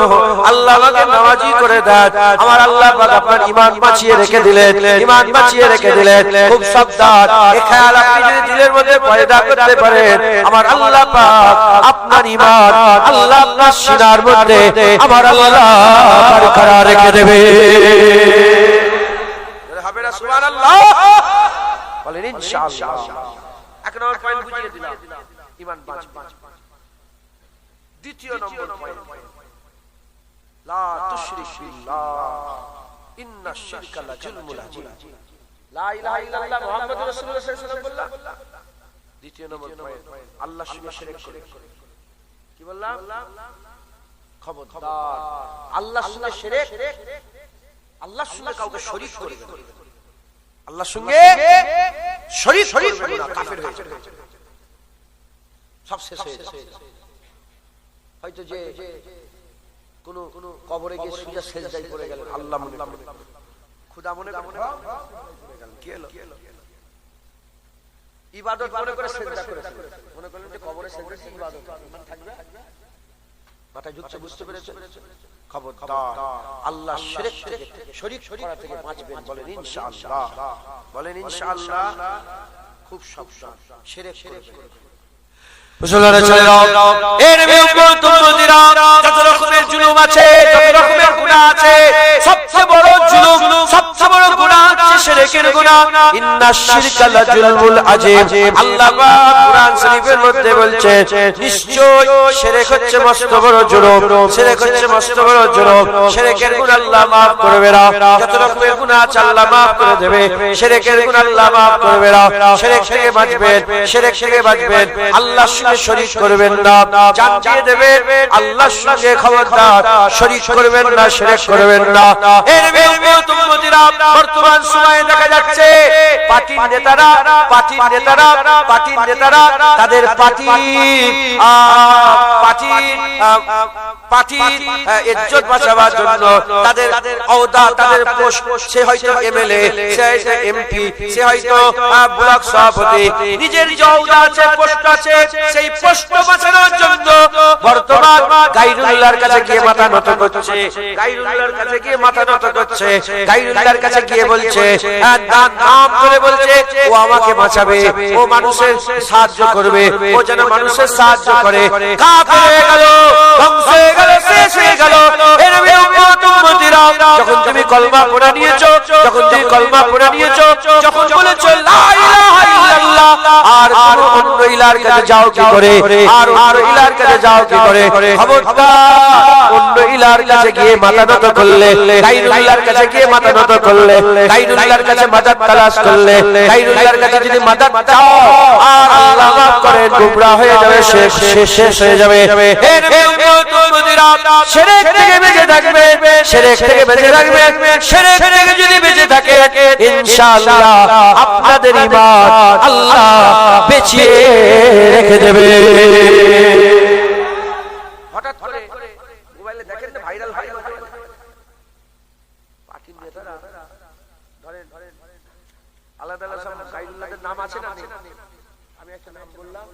আল্লাহ আমাকে নামাজি করে দেন, আমার আল্লাহ পাক আপনার ঈমান বাঁচিয়ে রেখে দিলেন, ঈমান বাঁচিয়ে রেখে দিলেন। খুব সাবধান, এই খেয়াল আপনি যদি দিলের মধ্যে পয়দা করতে পারেন, আমার আল্লাহ পাক আপনার ঈমান আল্লাহ আপনার সিনার মধ্যে আমার আল্লাহ বরকরার রেখে দেবে। হবে না সুবহানাল্লাহ? বলেন ইনশাআল্লাহ। এক নম্বর পয়েন্ট বুঝিয়ে দিলাম, ঈমান বাঁচবে। দ্বিতীয় নম্বর পয়েন্ট, লা তুশরিক বিল্লাহ ইন্নাশ শিরকা লাযুলমুন আযীম। লা ইলাহা ইল্লাল্লাহ মুহাম্মাদুর রাসূলুল্লাহ সাল্লাল্লাহু আলাইহি ওয়াসাল্লাম বললাম। দ্বিতীয় নম্বর পয়েন্ট, আল্লাহর সঙ্গে শিরক করে। কি বললাম? খবরদার আল্লাহর সঙ্গে শিরক, আল্লাহর সঙ্গে কাউকে শরীক করবে না, আল্লাহর সঙ্গে শরীক করবে না, কাফের হয়ে যাবে, সব শেষ হয়ে যাবে। হয়তো যে কোন কবরে গিয়ে সুজা সেজদায় পড়ে গেল, আল্লাহ মনে করে, খোদা মনে করে, কি হলো? ইবাদত মনে করে সেজদা করেছে, মনে করলেন যে কবরে সেজদা কি ইবাদত, ঈমান থাকবে? মাথায় ঢুকছে, বুঝতে পেরেছেন? খবরদার আল্লাহ শিরক থেকে, শরীক করা থেকে বাঁচবেন। বলেন ইনশাআল্লাহ, বলেন ইনশাআল্লাহ। খুব সাবধান, শিরক করবেন। মুসলমানের ছেলেরা, এর উম্মত উম্মতিরা, যত রকমের জুলুম আছে, যত রকমের গুনাহ আছে, সবচেয়ে বড় জুলুম, সবচেয়ে বড় গুনাহ হচ্ছে শিরকের গুনাহ। ইন্নাশ শিরকা লাযুলমুন আযীম। আল্লাহ পাক কুরআন শরীফের মধ্যে বলছে, নিশ্চয় শিরক হচ্ছে মস্ত বড় জুলুম, শিরক হচ্ছে মস্ত বড় জুলুম। শিরকের গুনাহ আল্লাহ maaf করবে না, যত রকমের গুনাহ আছে আল্লাহ maaf করে দেবে, শিরকের গুনাহ আল্লাহ maaf করবে না। শিরক থেকে বাঁচবেন, শিরক থেকে বাঁচবেন, আল্লাহ শরীক করবেন না, জান দিয়ে দেবেন আল্লাহর সঙ্গে, খবরদার শরীক করবেন না, শিরক করবেন না। এর উম্মত উম্মতিরা, বর্তমান সময়ে দেখা যাচ্ছে পার্টির নেতারা তাদের পার্টির ইজ্জত বাঁচাবার জন্য তাদের ওহদা তাদের পোস্ট, সে হয়তো এমএলএ, সে হয়তো এমপি, সে হয়তো ব্লক সভাপতি, নিজের যে ওহদা আছে পোস্ট আছে সেই পোস্ট বাঁচানোর জন্য বর্তমান গায়রুল্লাহর কাছে গিয়ে মাথা নত করছে, গায়রুল্লাহর কাছে গিয়ে মাথা নত করছে, গায়রুল্লাহর কাছে গিয়ে বলছে, নাম করে বলছে ও আমাকে বাঁচাবে, ও মানুষের সাহায্য করবে, ও যেন মানুষের সাহায্য করে। কাফের হয়ে গেল, ধ্বংস হয়ে গেল, শেষ হয়ে গেল। এ নবীর উম্মত উম্মতিরা, যখন তুমি কলমা পড়ে নিয়েছো, যখন বলেছো লা ইলাহা ইল্লাল্লাহ, আর অন্য ইলার কাছে যাও কি করে, আর অন্য ইলার কাছে যাও কি করে? খবরদার, অন্য ইলার কাছে গিয়ে মাথা নত করলে, গায়রুল্লাহর কাছে গিয়ে মাথা নত করলে, গায়রুল্লাহর কাছে মাদাদ তালাশ করলে, গায়রুল্লাহর কাছে যদি মাদাদ চাও, আর আল্লাহ মাফ করেন, গুমরাহ হয়ে যাবে, শেষ হয়ে যাবে। হে নবী উম্মত উম্মতিরা, শিরক থেকে বেঁচে থাকবে, শিরক থেকে বেঁচে থাকবে, শিরক থেকে যদি বেঁচে থাকে ইনশাআল্লাহ আপনাদের ঈমান আল্লাহ বাঁচিয়ে রেখে দেবে। হঠাৎ করে মোবাইলে দেখেন না, ভাইরাল পার্টির নেতারা ধরেন আলাদা আলাদা সব গায়রুল্লাহদের নাম আছে না, আমি একটা নাম বললাম,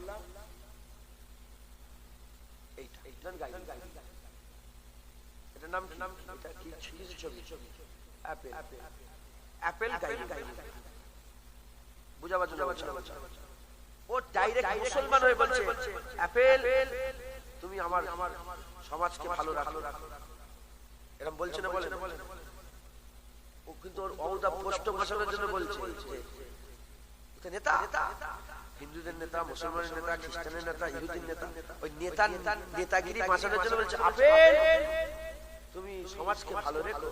এইটা গায়রুল্লাহ, এটার নাম এটা কি ছবি, অ্যাপেল গায়রুল্লাহ, বুঝাবার জন্য ও ডাইরেক্ট মুসলমান হয়ে বলছে, অ্যাপেল তুমি আমার সমাজকে ভালো রাখো, এরকম বলছে না, বলে ও কিন্তু ওর ওহদা পোস্ট বসানোর জন্য বলছে। এটা নেতা, হিন্দুদের নেতা, মুসলমানের নেতা, খ্রিস্টানের নেতা, ইহুদির নেতা, ওই নেতাগিরি বাঁচানোর জন্য বলছে আপেল তুমি সমাজকে ভালো রেখো,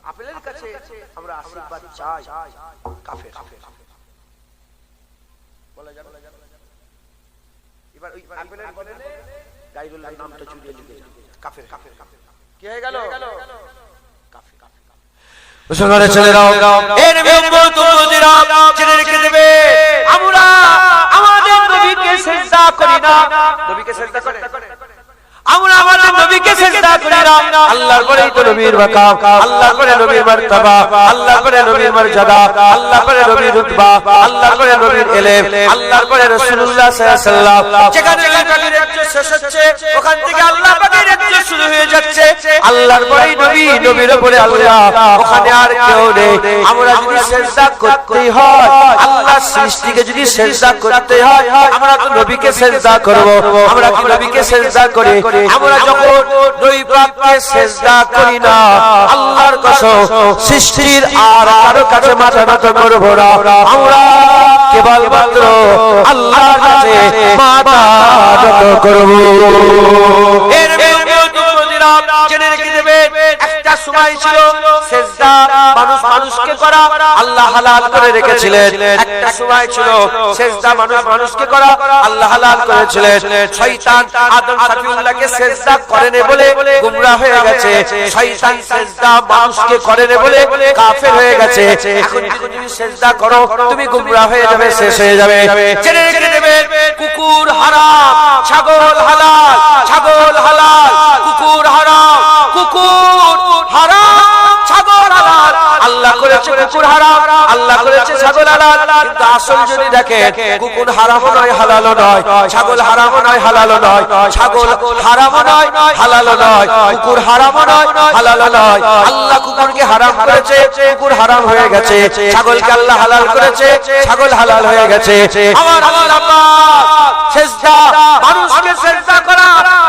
আপেলের কাছে আমরা আশীর্বাদ চাই। কাফের বলা যাবে। এবার ওই আপেলের বদলে গায়রুল্লাহর নামটা চুরিয়ে লিখে কাফের, কি হয়ে গেল? মুসলমানের ছেলেরাও, এ নবী উম্মত উম্মতিরা জেনে রেখে দেবে, আমরা আমাদের নবীকে সিজদা করি না। নবীকে সিজদা করে? আমরা আমাদের নবীকে সিজদা করি না। আল্লাহর পরেই তো নবীর মাকাম, আল্লাহর পরে নবীর মারতাবা, আল্লাহর পরে নবীর মর্যাদা, আল্লাহর পরে নবীর রুতবা, আল্লাহর পরে নবীর ইলম, আল্লাহর পরে রাসূলুল্লাহ সাল্লাল্লাহু আলাইহি ওয়াসাল্লাম। যেখানে নবীর রাজ্য শেষ হচ্ছে, ওখান থেকে আল্লাহ পাকের রাজ্য শুরু হয়ে যাচ্ছে। আল্লাহর পরেই নবী, নবীর উপরে আল্লাহ, ওখানে আর কেউ নেই। আমরা যদি সিজদা করতে হয়, আল্লাহর সৃষ্টিকে যদি সিজদা করতে হয়, আমরা তো নবীকে সিজদা করব। আমরা কি নবীকে সিজদা করি? আমরা যখন নবী পাককে সিজদা করি না, আল্লাহর কসম সৃষ্টির আর কারো কাছে মাথা নত করব না। আমরা কেবলমাত্র আল্লাহর কাছে মাথা নত করব। এর বিরুদ্ধে জেনে রেখে দেবে, একটা সময় ছিল সিজদা মানুষকে করা আল্লাহ হালাল করে রেখেছিলেন। একটা সময় ছিল সিজদা মানুষকে করা আল্লাহ হালাল করেছিলেন। শয়তান আদম সাফিউল্লাহকে সিজদা করেনি বলে গুমরাহ হয়ে গেছে, শয়তান সিজদা মানুষকে করেনি বলে কাফের হয়ে গেছে। এখন তুমি সিজদা করো, তুমি গুমরাহ হয়ে যাবে, শেষ হয়ে যাবে। জেনে রেখে দেবে, কুকুর হারাম, ছাগল হালাল, ছাগল হালাল, কুকুর হারাম, কুকুর হারাম, ছাগল হালাল। আল্লাহ করেছে কুকুর হারাম, আল্লাহ করেছে ছাগল হালাল। কিন্তু আসল যদি দেখে, কুকুর হারামও নয়, হালালও নয়, ছাগল হারামও নয়, হালালও নয়, ছাগল হারামও নয়, হালালও নয়, কুকুর হারামও নয়, হালালও নয়। আল্লাহ কুকুরকে হারাম করেছে, কুকুর হারাম হয়ে গেছে। ছাগলকে আল্লাহ হালাল করেছে, ছাগল হালাল হয়ে গেছে। আমার আল্লাহ পাক সিজদা মানুষকে সিজদা করা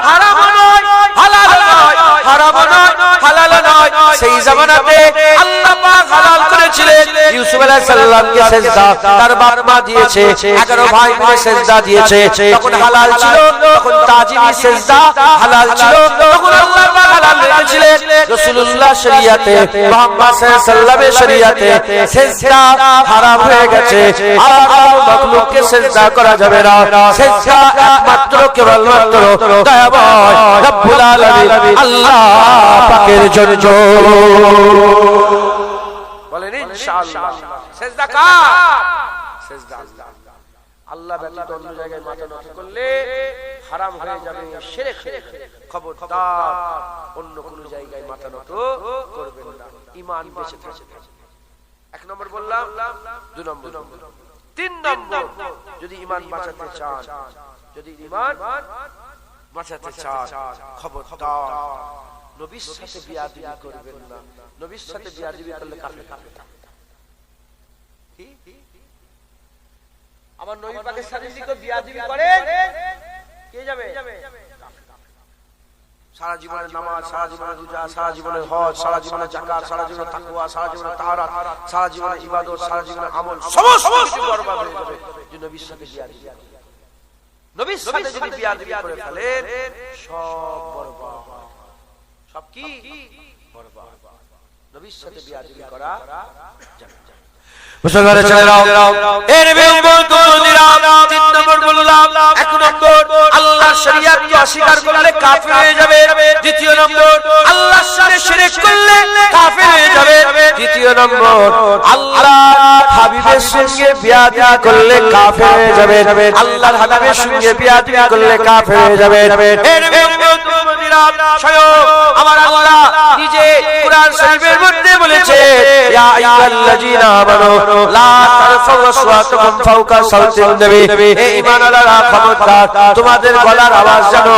হারামও নয়, হালালও নয়, হারামও নয়, হালালও নয়। সেই জামানাতে আল্লাহ পাক হালাল করেছিলেন। ইউসুফ আলাইহিস সালামকে সিজদা তার বাপ মা দিয়েছে, 11 ভাই মিলে সিজদা দিয়েছে। তখন হালাল ছিল, তখন তাজিমি সিজদা হালাল ছিল, তখন আল্লাহ পাক হালাল রেখেছিলেন। রাসূলুল্লাহ শরীয়তে, মুহাম্মদ সাল্লাল্লাহু আলাইহি ওয়াসাল্লামের শরীয়তে সিজদা হারাম হয়ে গেছে। আর কোনো মাখলুককে সিজদা করা যাবে না। সিজদা একমাত্র কেবলমাত্র দয়াময় রব্বুল আলামিন আল্লাহ পাকের জন্য। বলেন ইনশাআল্লাহ। সেজদা কার? সেজদা আল্লাহ। আল্লাহ ব্যতীত অন্য জায়গায় মাথা নত করলে হারাম হয়ে যাবে, শিরক। খবরদার অন্য কোন জায়গায় মাথা নত করবেন না, ঈমান বেঁচে থাকবে। এক নম্বর বললাম, দুই নম্বর, তিন নম্বর, যদি ঈমান বাঁচাতে চান, যদি ঈমান বাঁচাতে চান, খবরদার নবীর সাথে বিয়াদবি করবেন না। নবীর সাথে বিয়াদবি করলে কাফের। আমার নবী পাকের সাথে যদি কেউ বিয়াদবি করে কে যাবে? সারা জীবনের নামাজ, সারা জীবনের রোজা, সারা জীবনের হজ, সারা জীবনের যাকাত, সারা জীবনের তাকওয়া, সারা জীবনের তাহারাত, সারা জীবনের ইবাদত, সারা জীবনের আমল সমস্ত কিছু বরবাদ হয়ে যাবে যে নবীর সাথে বিয়াদবি। নবীর সাথে যদি বিয়াদবি করে ফেলেন সব বরবাদ। সব কি বরবাদ। নবীর সাথে বিয়াদবি করা যাবে না। মুসলমানের ছেলেরাও, এর বিউম্মত মুদিরা, তিন নম্বর বললাম। এক নম্বর, আল্লাহর শরীয়তকে অস্বীকার করলে কাফের হয়ে যাবে। দ্বিতীয় নম্বর, আল্লাহর সাথে শিরক করলে কাফের হয়ে যাবে। তৃতীয় নম্বর, আল্লাহর হাবিবের সঙ্গে বিয়াদবি করলে কাফের হয়ে যাবে। আল্লাহর হাবিবের সঙ্গে বিয়াদবি করলে কাফের হয়ে যাবে। এর বিউম্মত মুদিরা, স্বয়ং আমার আল্লাহ নিজে কুরআন শরীফের মধ্যে বলেছে, ইয়া আইয়ুহাল্লাযীনা আমানু লা তারফাউ আসওয়াতাকুম ফাওকা সাওতিন নবী। হে ঈমানওয়ালারা, খবরদার তোমাদের গলার আওয়াজ যেন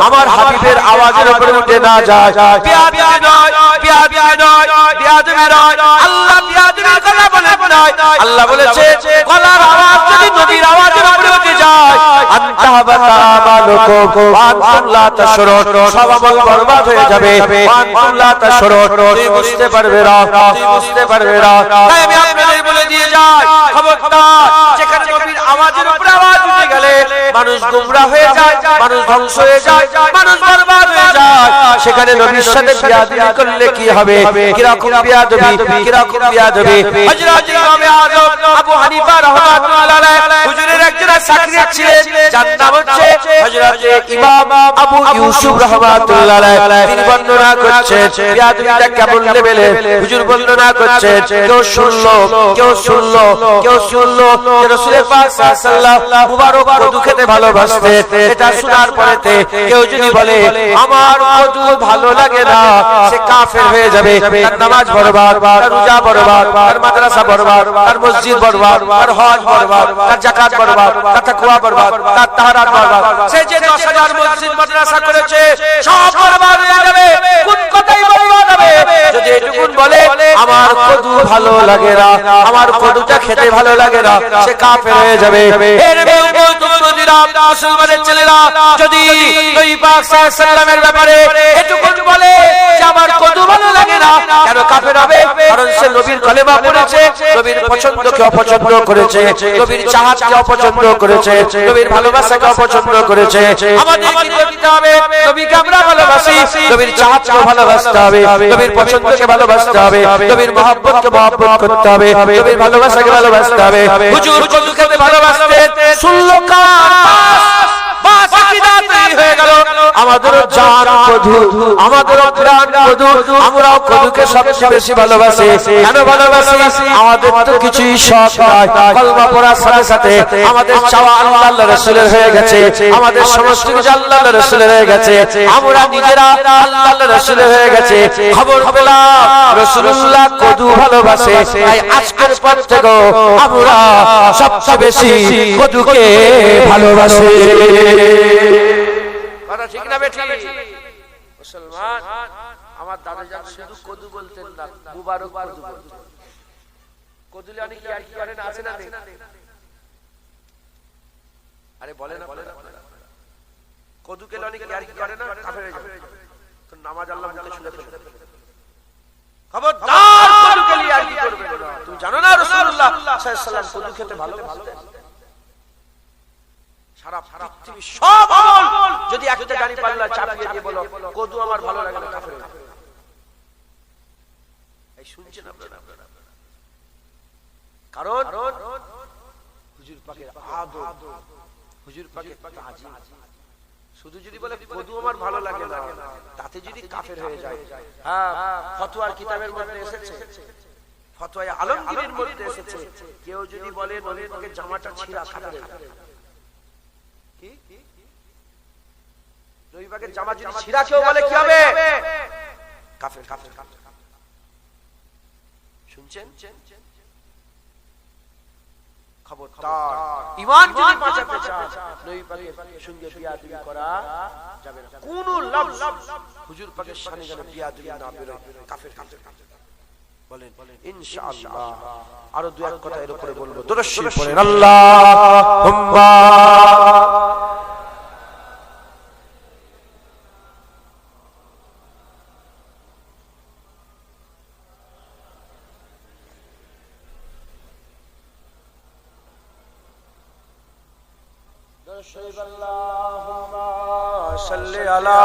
আমার হাবিবের আওয়াজের উপরে উঠে না যায়। বিয়াদবি নয়, বিয়াদবি নয়, বিয়াদবি নয়। আল্লাহ বিয়াদবির কথা বলেন নাই। আল্লাহ বলেছে গলার আওয়াজ যদি নবীর আওয়াজের উপরে উঠে যায়, আনতাহাবাতা আমালুকুম ওয়া আনতুম লা তাশউরুন, সব আমল বরবাদ হয়ে যাবে। ওয়া আনতুম লা তাশউরুন, তুই বুঝতে পারবে না, তুই বুঝতে পারবে না। তাই আমি আপনাদের বলে দিয়ে যাই, খবরদার যেখানে নবীর আওয়াজের উপরে আওয়াজ উঠে গেলে মানুষ গোমরাহ হয়ে যায়, মানুষ ধ্বংস হয়ে যায়, মানুষ বরবাদ হয়ে যায়, সেখানে নবীর সাথে বিয়াদবি করলে কি হবে? কিরকম বিয়াদবি, কিরকম বিয়াদবি? হযরত ইমাম আযম আবু হানিফা রাহমাতুল্লাহ আলাইহি হুজুরের একজন সাকরি ছিলেন, যার নাম হচ্ছে হযরত ইমাম আবু ইউসুফ রাহমাতুল্লাহ আলাইহি। তিনি বর্ণনা করছেন বিয়াদবিটা কেমন লেভেলের। হুজুর বর্ণনা করছেন, কেউ শুনলো, কেউ শুনলো, কেউ শুনলো যে রাসূল পাক সাল্লাল্লাহু আলাইহি ওয়াসাল্লাম মুবারক কদু খেতে ভালোবাসতেন। এটা শোনার পরেতে কেউ যদি বলে আমার কদু ভালো লাগে না, সে কাফের হয়ে যাবে। তার নামাজ বরবাদ, তার রোজা বরবাদ, তার মাদ্রাসা বরবাদ, তার মসজিদ বরবাদ, তার হজ বরবাদ, তার যাকাত বরবাদ, তার তাকওয়া বরবাদ, তার তাহারাত বরবাদ। সে যে 10,000 মসজিদ মাদ্রাসা করেছে সব বরবাদ হয়ে যাবে। কোন কথাই বরবাদ হবে? যদি এটুকুন বলে আমার কদু ভালো লাগে না, আমার কদুটা খেতে ভালো লাগে না, সে কাফের হয়ে যাবে। এর বিউম্মত মুদিরা, মুসলমানের ছেলেরা, যদি নবী পাক সাল্লাল্লাহু আলাইহি ওয়াসাল্লামের ব্যাপারে এটুকুন বলে যে আমার কদু ভালো লাগে না, কেন কাফের হবে? কারণ সে নবীর কলেমা পড়েছে, নবীর পছন্দকে অপছন্দ করেছে, নবীর চাহাতকে অপছন্দ করেছে, নবীর ভালোবাসাকে অপছন্দ করেছে। আমাদের কি করতে হবে? নবীকে আমরা ভালোবাসি, নবীর চাহাতকে ভালোবাসতে হবে, নবীর পছন্দকে ভালোবাসতে হবে, নবীর মহব্বতকে মহব্বত করতে হবে, নবীর ভালোবাসাকে ভালোবাসতে হবে। হুজুর কদু খেতে ভালোবাসতেন, শুনলো কান, বাস আকীদা তৈরি হয়ে গেল। আমাদের জান কদু, আমাদের প্রাণ কদু, আমরাও কদুকে সবচেয়ে বেশি ভালোবাসি। কেন ভালোবাসি? আমাদের তো কিছুই শখ নাই। কলমা পড়ার সাথে সাথে আমাদের চাওয়া আল্লাহর রাসূলের হয়ে গেছে, আমাদের সমস্ত কিছু আল্লাহর রাসূলের হয়ে গেছে, আমরা নিজেরা আল্লাহর রাসূলের হয়ে গেছে। খবর পেলাম রাসূলুল্লাহ কদু ভালোবাসে, তাই আজকের পর থেকে আমরা সবচেয়ে বেশি কদুকে ভালোবাসি। কথা ঠিক না বেঠি? মুসলমান, আমার দাদা জান শুধু কদু বলতেন না, মুবারক কদু বলতেন। কদুলে অনেক কি আর কি করে না, আছে না নেই? আরে বলে না, বলে না, কদু কে অনেক কি আর কি করে না, কাফের হয়ে যাবে। তো নামাজ আল্লাহ মুখে ছুঁড়ে ফেলবে। খবরদার কদু কে আর কি করবে না। তুমি জানো না রাসূলুল্লাহ সাল্লাল্লাহু আলাইহি ওয়াসাল্লাম কদু খেতে ভালোবাসতেন। সারা পৃথিবী সব আমল যদি একটা গানি পাল্লা চাপিয়ে দিয়ে বলো কদু আমার ভালো লাগে না, কাফের। এই শুনছেন আপনারা? কারণ হুজুর পাকের আদব, হুজুর পাকের তাজিম। শুধু যদি বলে কদু আমার ভালো লাগে না, তাতে যদি কাফের হয়ে যায়। হ্যাঁ, ফতোয়ার কিতাবের মধ্যে এসেছে ফতোয়া আলমগীরের মধ্যে এসেছে কেউ যদি বলে নবী পাকের জামাটা ছিঁড়া কাফের, কি নবী পাকের জামা যদি ছিঁড়া কেউ বলে কি হবে? কাফের। শুনছেন? খবরদার, ঈমান যদি বাঁচাতে চান নবী পাকের সঙ্গে বিয়াদবি করা যাবে না। কোন লফজ হুজুর পাকের শানে যেন বিয়াদবি না বেরোয়, কাফের। বলেন ইনশাআল্লাহ। আরো দুই এক কথা এর উপরে বলবো। দরুদ শরীফ পড়েন আল্লাহুম্মা আল্লাহুম্মা সাল্লি আলা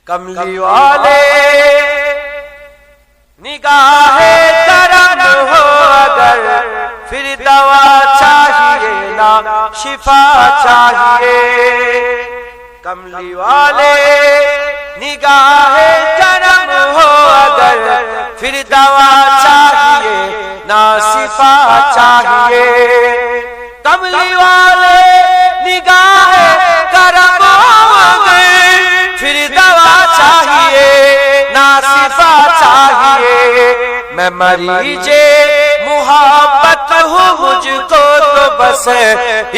कमली वाले निगाहे करम हो अगर फिर दवा चाहिए ना शिफा चाहिए। कमली वाले निगाहे करम हो अगर फिर दवा चाहिए ना शिफा चाहिए। कमली वाले निगाहे करम फिर दवा चाहिए ना शिफा चाहिए। मैं मरीजे मुहब्बत हूँ मुझको तो बस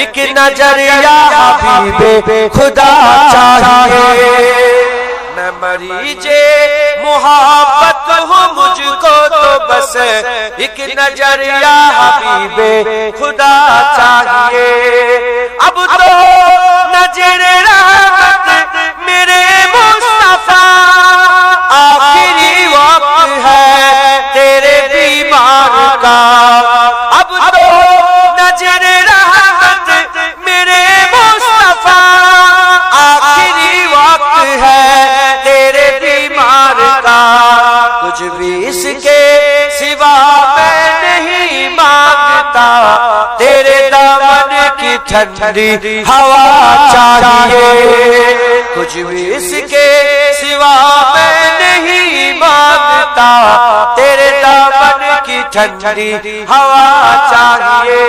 एक नजरिया हबीबे खुदा चाहिए। मैं मरीजे मुहब्बत हूँ मुझको तो बस एक नजरिया हबीबे खुदा चाहिए। अब तो नजर रहमत मेरे मुस्तफा आखिरी वक्त है तेरे बीमार का। अब तो नजर रहमत मेरे मुस्तफा आखिरी वक्त है तेरे बीमार का। कुछ भी इसके सिवा मैं नहीं मांगता, तेरे दामन की ठंडी हवा चाहिए। कुछ भी इसके सिवा मैं नहीं मांगता, तेरे दामन की ठंडी हवा चाहिए।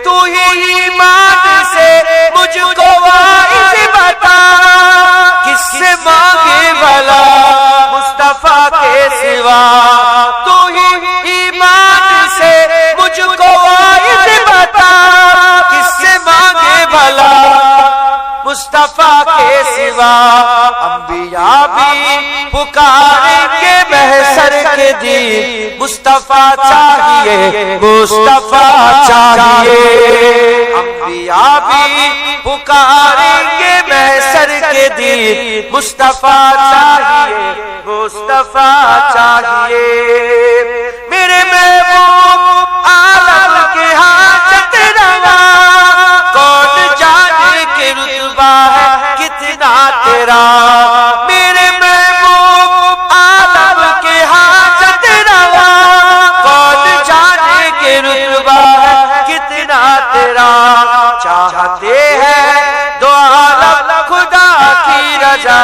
तू ही ईमान से मुझको वाइज बता, किससे मांगे भला मुस्तफा के सिवा। तू ही ईमान से मुझको वाइज बता, किससे मांगे भला मुस्तफा के सिवा। अंबिया भी पुकारेंगे महशर के दिन मुस्तफा चाहिए, मुस्तफा चाहिए। अंबिया भी पुकारेंगे महशर के दिन मुस्तफा चाहिए, मुस्तफा चाहिए। मेरे महबूब आलम के हाजत रवा, कौन जाने के रुतबा है कितना तेरा। मेरे महबूब आलम के हाजत रवा, कौन जाने के रुतबा है कितना तेरा। चाहते हैं दो आलम खुदा की रजा,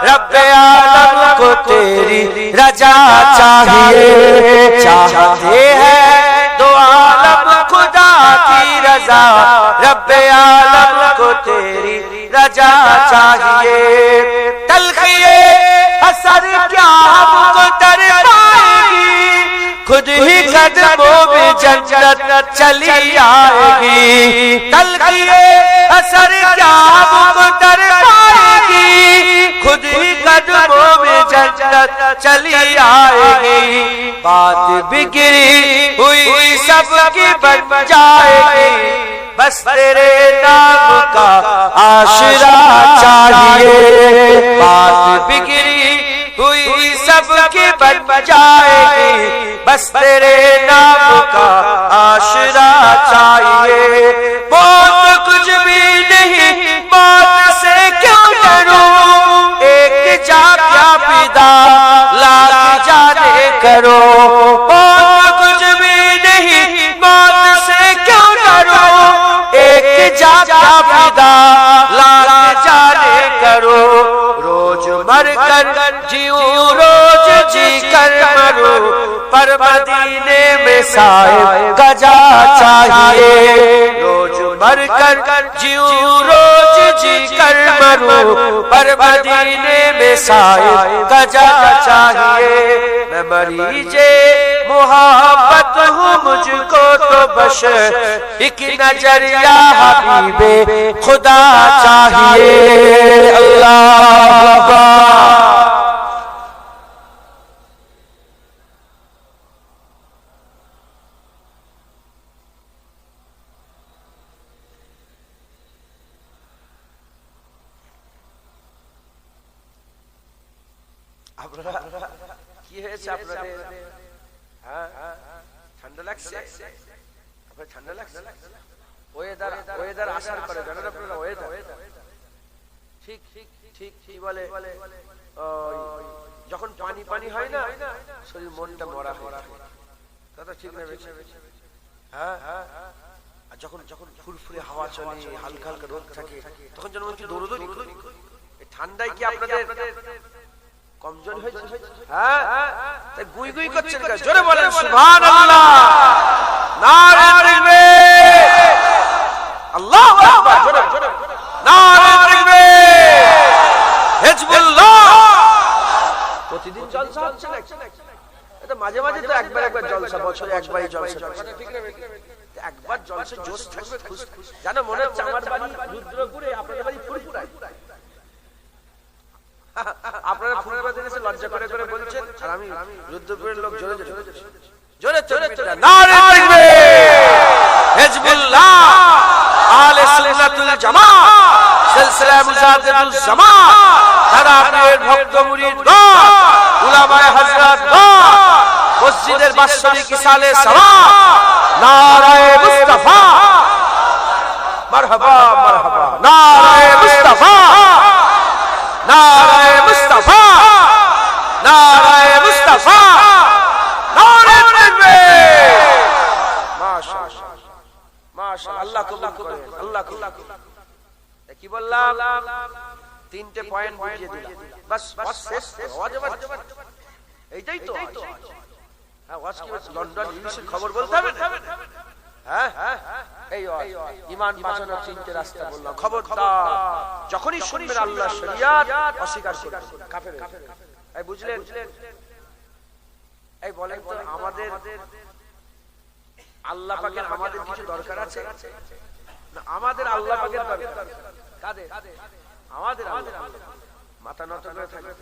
रब्बे आलम को तेरी रजा चाहिए। चाहते हैं दो आलम खुदा की रजा, रब्बे आलम को तेरी रजा चाहिए। तलखिए असर क्या हमको तर पाएगी, खुद ही कदमों में जन्नत चली आएगी। तलखिए असर क्या हमको तर पाएगी, खुद ही कदमों में जन्नत चली आएगी। बात बिगड़ी हुई सबकी बन जाएगी, बस तेरे नाम का आशरा चाहिए। बात बिगड़ी हुई सबकी बन जाएगी, बस तेरे नाम का आशरा चाहिए। मौत कुछ भी नहीं, मौत से क्यों डरूं, एक जा क्या पिदा लाख जाने करो। मौत कुछ भी नहीं, खुदा लाख जाने करो, रोज मर कर जीऊं रोज जी कर मरो, पर मदीने में साहिब गजा चाहिए। रोज मर कर जीऊं रोज जी कर मरो, पर मदीने में साहिब गजा चाहिए। मैं मरीजे मोहब्बत हूँ, मुझको तो बस एक नजरिया हबीबे खुदा चाहिए। अल्लाह কি হয়েছে আপনাদের? ঠান্ডা লাগছে? আপনার ঠান্ডা লাগছে? ওয়েদার আসার পরে জানেন আপনারা ওয়েদার ঠিক কি বলে, যখন পানি হয় না শরীর মনটা মরা হয়, কথা ঠিক না? হ্যাঁ, আর যখন ফুরফুরে হাওয়া চলে, হালকা হালকা রোদ থাকে, তখন যেন একটু দৌড়দৌড়ি করি। এই ঠান্ডায় কি আপনাদের কমজোর হয়েছে? হ্যাঁ, তাই গুই গুই করছেন, জোরে বলেন সুবহানাল্লাহ, নারে তাকবীর, আল্লাহু আকবার, জোরে নারে তাকবীর, হিজবুল্লাহ। প্রতিদিন জলসা হচ্ছে না, এটা মাঝে মাঝে তো একবার জলসা, বছরে একবারই জলসা, ঠিক না? একবার জলসা জোশ থাকবে, খুশি জানো, মনে হচ্ছে আমার বাড়ি রুদ্রপুরে, আপনাদের বাড়ি ফুরফুরায়। আপনারা ফুরফুরা থেকে লজ্জা করে করে বলছেন, আর আমি রুদ্রপুরের লোক জোরে নারে তাকবীর, হিজবুল্লাহ, আহলে সুন্নাতুল জামাত, সিলসিলা মুজাদ্দিদুল জামাত, তারাপীরের ভক্ত মুরিদগণ, উলামায়ে হযরতগণ, মসজিদের বাৎসরিক ইসালে সালাত, নারায়ে মুস্তাফা, মারহাবা মারহাবা, নারায়ে মুস্তাফা, নারায়ে মুস্তাফা, নারায়ে মুস্তাফা, নারে তাকবীর। মাশাআল্লাহ মাশাআল্লাহ, আল্লাহ কবুল করেন, আল্লাহ কবুল করেন। কি বললাম? তিনটে পয়েন্ট বুঝিয়ে দিলাম, বাস শেষ। এইটাই তো। হ্যাঁ, ওয়াজ কি লন্ডন ইংলিশের খবর বলতে হবে? হ্যাঁ, এই ঈমান বাঁচানোর তিনটে রাস্তা বললাম। খবরদার যখনই শুনবেন আল্লাহর শরীয়ত অস্বীকার করবেন, কাফের হয়ে যাবেন। এই বুঝলেন? এই বলেন তো, আমাদের আল্লাহ পাকের আমাদের কিছু দরকার আছে না? আমাদের আল্লাহ পাকের দরকার কাদের? আমাদের আল্লাহ। মাথা নত করে থাকে,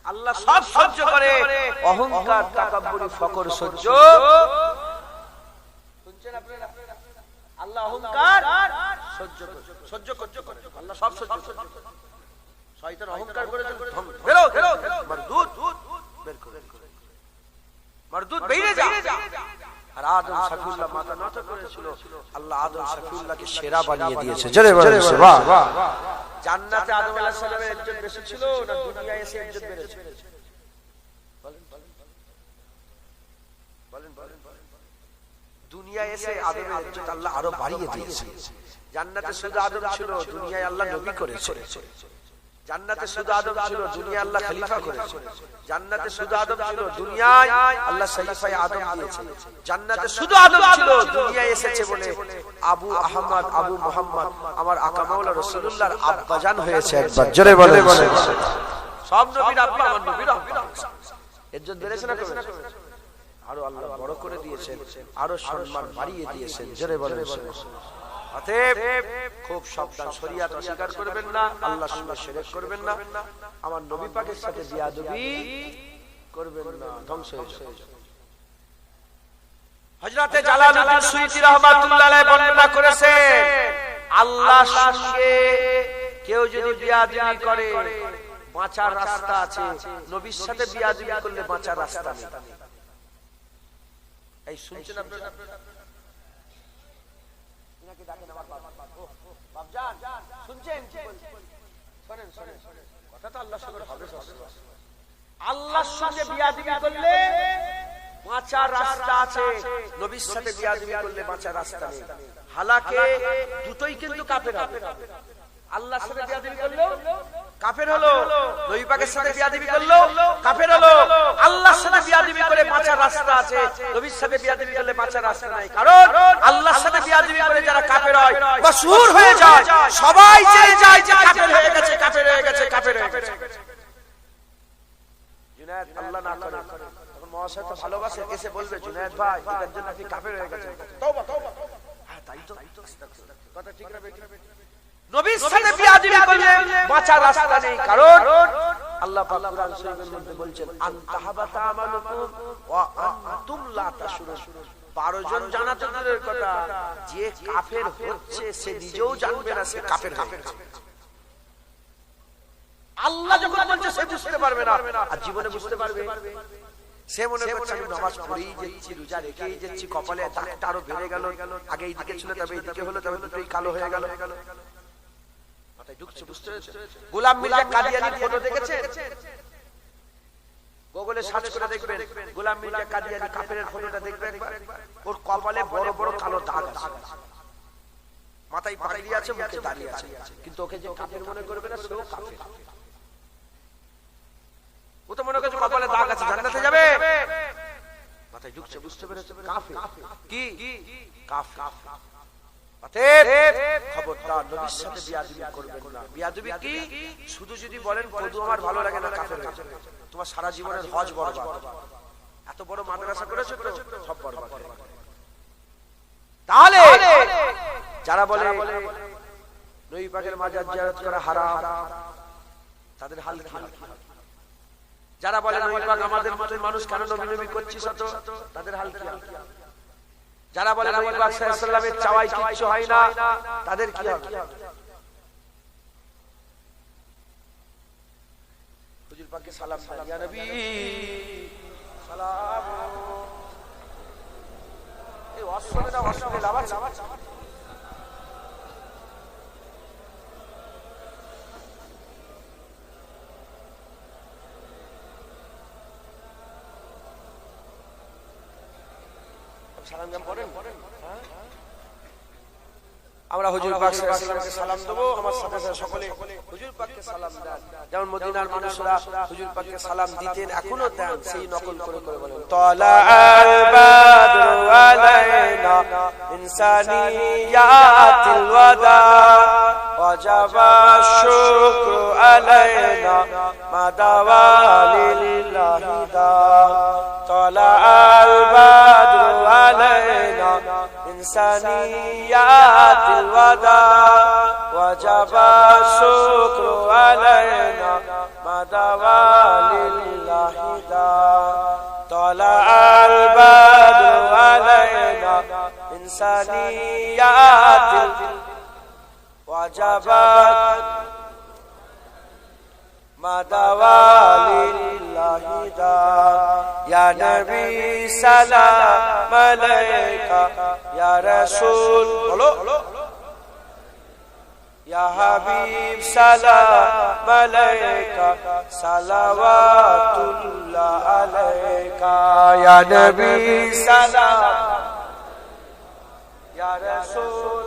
আল্লাহ সব সহ্য করে, অহংকার, তাকাব্বুরি, ফকর সহ্য। শুনছেন আপনারা? আল্লাহ অহংকার সহ্য করে, আল্লাহ সব সহ্য করে। শয়তান অহংকার করে, বেরো মারদুদ, বের করে, মারদুদ বেরিয়ে যা। আর আদম শফিউল্লাহ মাথা নত করেছিল, আল্লাহ আদম শফিউল্লাহকে সেরা বানিয়ে দিয়েছে। জোরে বলেন সুবহানাল্লাহ। জান্নাতে আদম আলাইহিস সালামের ইজ্জত বেশি ছিল না দুনিয়ায় এসে ইজ্জত বেড়েছে? বলেন। দুনিয়ায় এসে আদমের ইজ্জত আল্লাহ আরো বাড়িয়ে দিয়েছে। জান্নাতে শুধু আদম ছিল, দুনিয়ায় আল্লাহ নবী করেছে। জান্নাতে শুধু আদম ছিল, দুনিয়ায় আল্লাহ খলিফা করেছে। জান্নাতে শুধু আদম ছিল, দুনিয়ায় আল্লাহ খলিফায়ে আদম দিয়েছে। জান্নাতে শুধু আদম ছিল, দুনিয়ায় এসেছে বলে আবু আহমদ, আবু মুহাম্মদ, আমার আকা মাওলা রাসূলুল্লাহর আব্বাজান হয়েছে একবার। জোরে বলে সব নবীর আব্বা আমার নবীর আব্বা। ইজ্জত বেড়েছে না কমেছে? আরো আল্লাহ বড় করে দিয়েছেন, আরো সম্মান বাড়িয়ে দিয়েছেন। জোরে বলেন। অতএব খুব সাবধান, শরীয়ত অস্বীকার করবেন না, আল্লাহর সঙ্গে শিরক করবেন না, আমার নবী পাকের সাথে বিয়াদবি করবেন না, ধ্বংস হয়ে যাবে। হযরতে জালালউদ্দিন সুয়ুতী রাহমাতুল্লাহ আলাইহি বর্ণনা করেছেন, আল্লাহর সঙ্গে কেউ যদি বিয়াদবি করে বাঁচার রাস্তা আছে, নবীর সাথে বিয়াদবি করলে বাঁচার রাস্তা নেই। এই শুনছেন আপনারা? আল্লাহর সঙ্গে বিয়াদবি করলে বাঁচার রাস্তা আছে, নবীর সাথে বিয়াদবি করলে বাঁচার রাস্তা নেই। হালাকে দুটোই কিন্তু কাফের হবে। আল্লাহর সাথে বিয়াদবি করলো কাফের হলো, নবী পাকের সাথে বিয়াদবি করলো কাফের হলো। আল্লাহর সাথে বিয়াদবি করে বাঁচার রাস্তা আছে, নবীর সাথে বিয়াদবি করলে বাঁচার রাস্তা নাই। কারণ আল্লাহর সাথে বিয়াদবি করে যারা কাফের হয় মাসহুর হয়ে যায়, সবাই জেনে যায় যে কাফের হয়ে গেছে, কাফের হয়ে গেছে, কাফের হয়ে গেছে। জুনায়েদ আল্লাহ না করে তখন মহাশয় তো ভালোবাসে, এসে বলবে জুনায়েদ ভাই এটার জন্য আপনি কাফের হয়ে গেছেন। তওবা তওবা, হ্যাঁ তাই তো, কথা ঠিক না বেঠিক? নবীর সাথে বিয়াদবি করলে বাঁচার রাস্তা নেই। কারণ আল্লাহ পাক কুরআন শরীফের মধ্যে বলছেন আনতাহাবাতা আমালুকুম ওয়া আনতুম লা তাশউরুন। 12 জন জানাতে দূরের কথা, যে কাফের হচ্ছে সে নিজেও জানবে না সে কাফের হয়ে গেছে। আল্লাহ যখন বলছে সে বুঝতে পারবে না, আর জীবনে বুঝতে পারবে। সে মনে করছে আমি নামাজ পড়েই যাচ্ছি, রোজা রেখেই যাচ্ছি, কপালে দাগটা আরো বেড়ে গেল, আগে এইদিকে ছিল তবে এইদিকে হলো, তবে দুটোই কালো হয়ে গেল। গোলাম মির্জা কাদিয়ানির ফটো দেখেছেন? গুগলে সার্চ করে দেখবেন গোলাম মির্জা কাদিয়ানি কাফেরের ফটোটা দেখবেন একবার। ওর কপালে বড় বড় কালো দাগ আছে, মাথায় পাগড়ি আছে, মুখে দাড়ি আছে, কিন্তু ওকে যে কাফের মনে করবে না সেও কাফের। ও তো মনে করছে কপালে দাগ আছে জান্নাতে যাবে, মাথায় ঢুকছে, বুঝতে পেরেছে কাফের। কি কাফের? খবরদার নবীর সাথে বিয়াদবি করবেন না। বিয়াদবি কি? শুধু যদি বলেন কদু আমার ভালো লাগে না, কাফের হয়ে যাবে। তোমার সারা জীবনের হজ বরবাদ। এত বড় মাদ্রাসা করেছো তো সব বরবাদ। তাহলে যারা বলে নবী পাকের মাজার জিয়ারত করা হারাম, তাদের হাল কি? যারা বলে নবী পাক আমাদের মতো মানুষ কেন নবী নবী করছিস তো, তাদের হাল কি? যারা বলে নবী পাক সাল্লাল্লাহু আলাইহি ওয়াসাল্লামের চাওয়াই কিচ্ছু হয় না, তাদের কি হবে? হুজুর পাককে সালাম দেন, ইয়া নবী সালাম। এই অসুবিধা না, অসুবিধা আবার আমরা হুজুর পাক সাল্লাল্লাহু আলাইহি ওয়াসাল্লামকে সালাম দেব, আমার সাথে সাথে সকলে হুজুর পাককে সালাম দেন। যেমন মদিনার মানুষরা হুজুর পাককে সালাম দিতেন, এখনো দেন, সেই নকল করে করে বলেন তালা আল বাদরু আলাইনা ইনসানিয়াতিল ওয়াদা ওয়াজাবা শুকরু আলাইনা মাদাওয়া লিল্লাহি দা। তালা আল বাদরু আলাইনা ইনসানিয়াতিল ওয়াদা ওয়াজাবা শুকরু আলাইনা মাদাওয়া লিল্লাহি দা। তালা আল বাদরু আলাইনা ইনসানিয়াতিল ওয়াজাবা মাদাওয়া লিল্লাহি দা। ইয়া নবী সালাম আলাইকা, ইয়া রাসূল বলো, ইয়া হাবিব সালাম আলাইকা, সালাওয়াতুল্লাহ আলাইকা। ইয়া নবী সালাম, ইয়া রাসূল,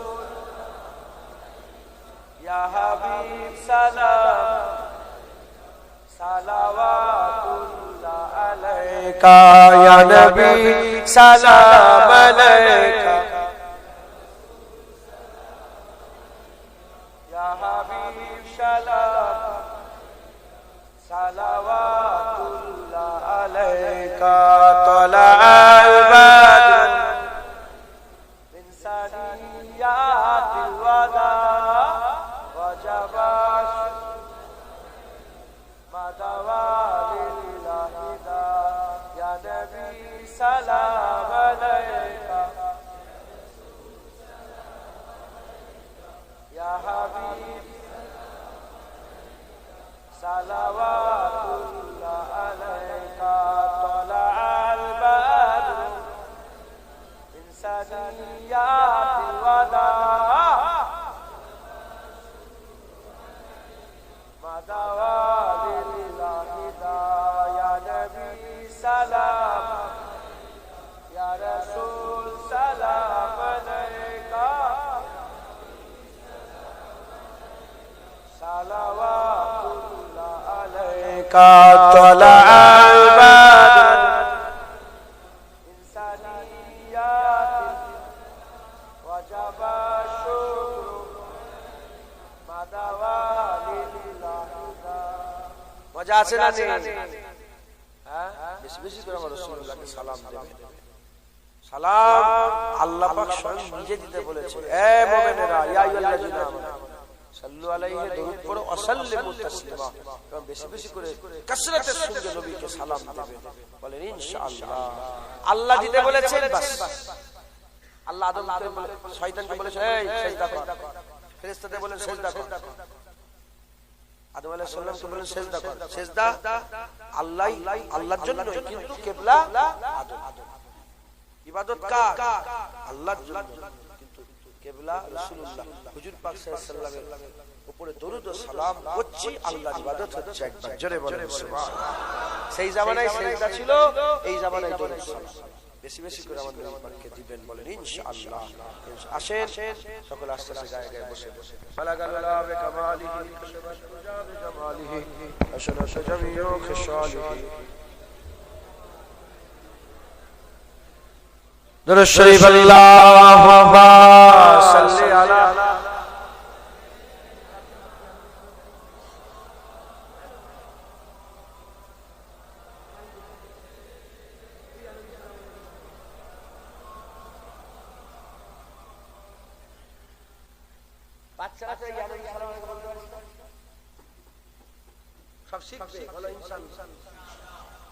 ইয়া হাবিব সালাম, সালাওয়াতুল্লাহ আলাইকা। ইয়া নবী সালাম আলাইকা, ইয়া হাবিব সালাম, সালাওয়াতুল্লাহ আলাইকা। তালা আল বাদর মিন সানিয়াতিল ওয়াদা ওয়াজাবা মাদাওয়া লিল্লাহি দা। ইয়া নবী সালাম আলাইকা, ইয়া হাবিব সালাওয়াতুল্লাহ আলাইকা। তালা আল বাদর মিন সানিয়াতিল ওয়াদা মাদাওয়া লিল্লাহি দা। ইয়া নবী সালাম, কাতলা ইবাদত ইনসানিয়াত ওয়াজাবা শুকরু মাদাওয়ালিল্লাহ। মজা আছে না নেই? হ্যাঁ, বেশি বেশি করে আমার রাসূলুল্লাহকে সালাম দেবেন। সালাম আল্লাহ পাক স্বয়ং নিজে দিতে বলেছে, এ মুমিনেরা ইয়া আইয়ুহাল্লাযিনা আমানু সাল্লু আলাইহি দরুদ পড়ো ওয়া সাল্লিমু তাসলিমা। এবং বেশি বেশি করে কাসরাতের সঙ্গে নবীকে সালাম দিবেন। বলেন ইনশাআল্লাহ। আল্লাহ দিতে বলেছেন, বাস। আল্লাহ আদমকে শয়তানকে বলেছে এই সিজদা কর, ফেরেশতাদের বলেন সিজদা কর, আদম আলাইহিস সালামকে বলেন সিজদা কর। সিজদা আল্লাহর জন্য, কিন্তু কিবলা আদম। ইবাদত কার? আল্লাহর জন্য, কিন্তু কিবলা রাসূলুল্লাহ হুজুর পাক সাল্লাল্লাহু আলাইহি ওয়াসাল্লামের উপরে দরুদ ও সালাম করছি, আল্লাহর ইবাদত হচ্ছে। একবার জোরে বলেন সুবহানাল্লাহ। সেই জামানায় সিজদা ছিল, এই জামানায় দরুদ সালাম। বেশি বেশি করে আমাদের ইমানকে দিবেন, বলেন ইনশাআল্লাহ। আসেন সকল আস্তে আস্তে গায়ে গায়ে বসে বসে ফালাগাল্লাহ বিকামালিহি কাশাবাতুজা বিজামালিহি আশরাফ জামিউ খিসালিহি। দুরূদ শরীফ আল্লাহুম্মা সাল্লি আলা বাচ্চারা তো ইয়া নবী সালাম আলাইকুম বলতে পারে, সব শিখবে। বলো ইনশাআল্লাহ।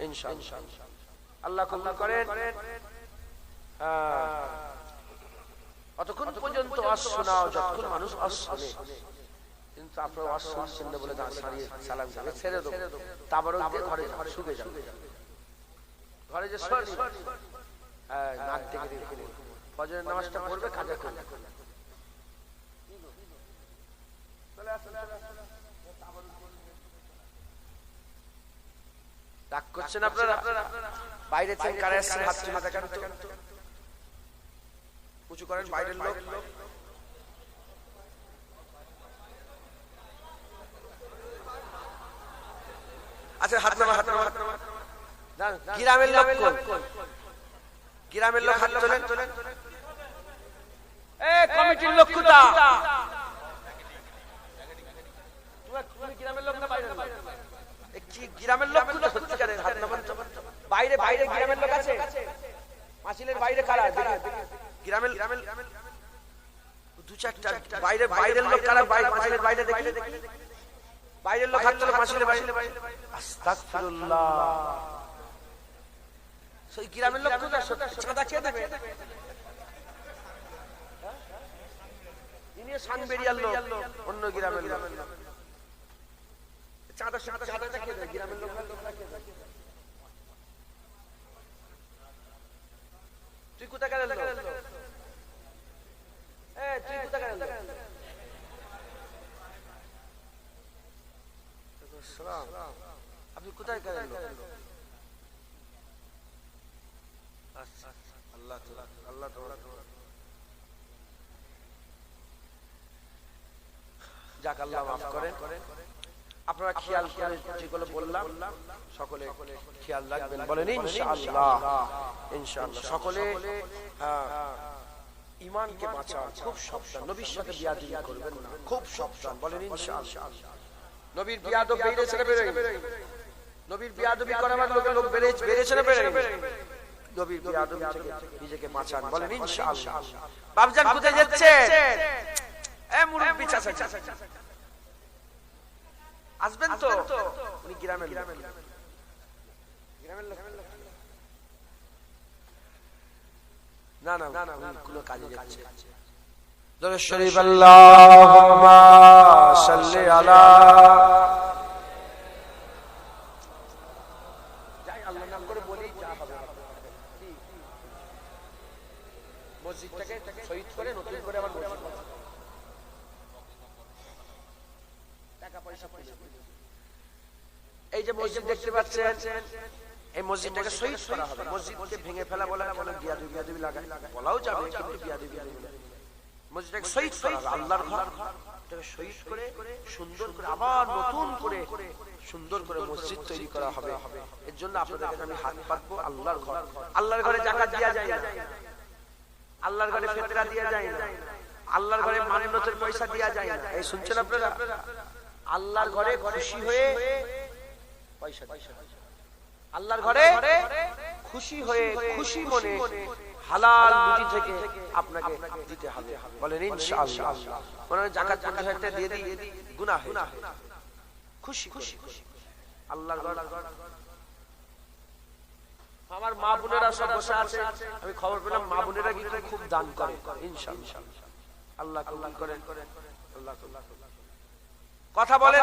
ইনশাআল্লাহ আল্লাহ কবুল করেন। অতক্ষণ পর্যন্ত ওয়াজ শোনাও যতক্ষণ মানুষ ওয়াজ শোনে, কিন্তু আপনারা ওয়াজ শুনছেন না বলে দাঁড়িয়ে সালাম করে ছেড়ে দাও, তাবারক দিয়ে ঘরে শুকে যাও। ঘরে যে শুনি নাক থেকে দেখে ফজরের নামাজটা পড়বে, কাজা করবে। রাগ করছেন আপনারা? বাইরে থেকে কারা এসেছেন হাত তুলে দেখান তো, উঁচু করেন। বাইরের লোক আচ্ছা, হাত নামা, হাত নামা, হাত নামা। গ্রামের লোক কোন? গ্রামের লোক হাত তোলেন। এ কমিটির লোক কোথা? তুমি গ্রামের লোক না বাইরের লোক? কি গ্রামের লোক কোথা? সত্যিকারের হাত নামান। বাইরে বাইরে গ্রামের লোক আছে? মাছিলের বাইরে কারা? গ্রামের দু চারটা বাইরে বাইরের লোক কারা? মাছিলের বাইরে দেখি, বাইরের লোক হাত তোলে মাছিলের বাইরে। আস্তাগফিরুল্লাহ। সেই গ্রামের লোক কোথা? চাঁদা কে দেবে? ইনি সানবেরিয়ার লোক, অন্য গ্রামের লোক। চাঁদাটা কে দেয়? গ্রামের লোক। তুই কোথায় গেল? তুই কোথায় গেল? আপনি কোথায় গেলেন? আল্লাহ আল্লাহ যাক, আল্লাহ মাফ করেন। আপনারা খেয়াল করে যেগুলো বললাম সকলে খেয়াল রাখবেন, বলেন ইনশাআল্লাহ। ইনশাআল্লাহ সকলে ঈমানকে বাঁচান, খুব সাবধান। নবীর সাথে বিয়াদবি করবেন না, খুব সাবধান, বলেন ইনশাআল্লাহ। নবীর বিয়াদব বেড়েছে না বেড়ে? নবীর বিয়াদবি করার লোকে লোক বেড়েছে না বেড়ে? নবীর বিয়াদবি থেকে নিজেকে বাঁচান, বলেন ইনশাআল্লাহ। বাপজান কোথায় যাচ্ছে? এ মুরব্বি চাচা আসবেন তো? উনি গ্রামের লোক। না না না, কোনো কাজে যাচ্ছে। দুরূদ শরীফ আল্লাহুম্মা সাল্লি আলা। যাই আল্লাহর নাম করে বলেই যা হবে। মসজিদটাকে শহীদ করে নতুন করে আবার মসজিদ, টাকা পয়সা এই যে মসজিদ দেখতে পাচ্ছেন, এই মসজিদটাকে শহীদ করা হবে। মসজিদকে ভেঙে ফেলা বলা কোনো বিয়াদবি লাগায় বলাও যাবে, কিন্তু বিয়াদবি মসজিদটাকে শহীদ করা হবে। আল্লাহর ঘর, এটাকে শহীদ করে সুন্দর করে আবার নতুন করে সুন্দর করে মসজিদ তৈরি করা হবে। এর জন্য আপনাদের কাছে আমি হাত পাতবো। আল্লাহর ঘরে যাকাত দেওয়া যায় না, আল্লাহর ঘরে ফিতরা দেওয়া যায় না, আল্লাহর ঘরে মান্নতের পয়সা দেওয়া যায় না। এই শুনছেন আপনারা? আল্লাহর ঘরে খুশি হয়ে পয়সা, আল্লাহর ঘরে খুশি হয়ে খুশি মনে হালাল রুজি থেকে আপনাকে দিতে হবে। বলেন ইনশাআল্লাহ। মনে হয় যাকাত 50,000 টাকা দিয়ে দিই, গুনাহ হয়ে যাবে। খুশি খুশি আল্লাহর ঘর। আমার মা বোনেরা সব বসে আছে, আমি খবর পেলাম মা বোনেরা কিন্তু খুব দান করে। ইনশাআল্লাহ আল্লাহ কবুল করেন। আল্লাহ কথা বলেন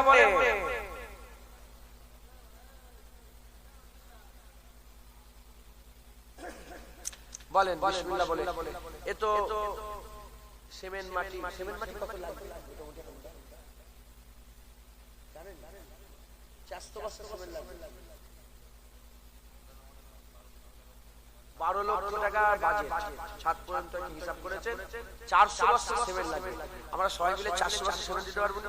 বলেন বিসমিল্লাহ বলেন। এ তো সিমেন্ট মাটি, সিমেন্ট মাটি কত লাগবে জানেন? 400 বস্তা সিমেন্ট লাগবে। 12 লক্ষ টাকা বাজেট, ছাদ পর্যন্ত হিসাব করেছেন। 400 বস্তা সিমেন্ট লাগবে। আমরা সবাই মিলে 400 বস্তা সিমেন্ট দিতে পারবো না?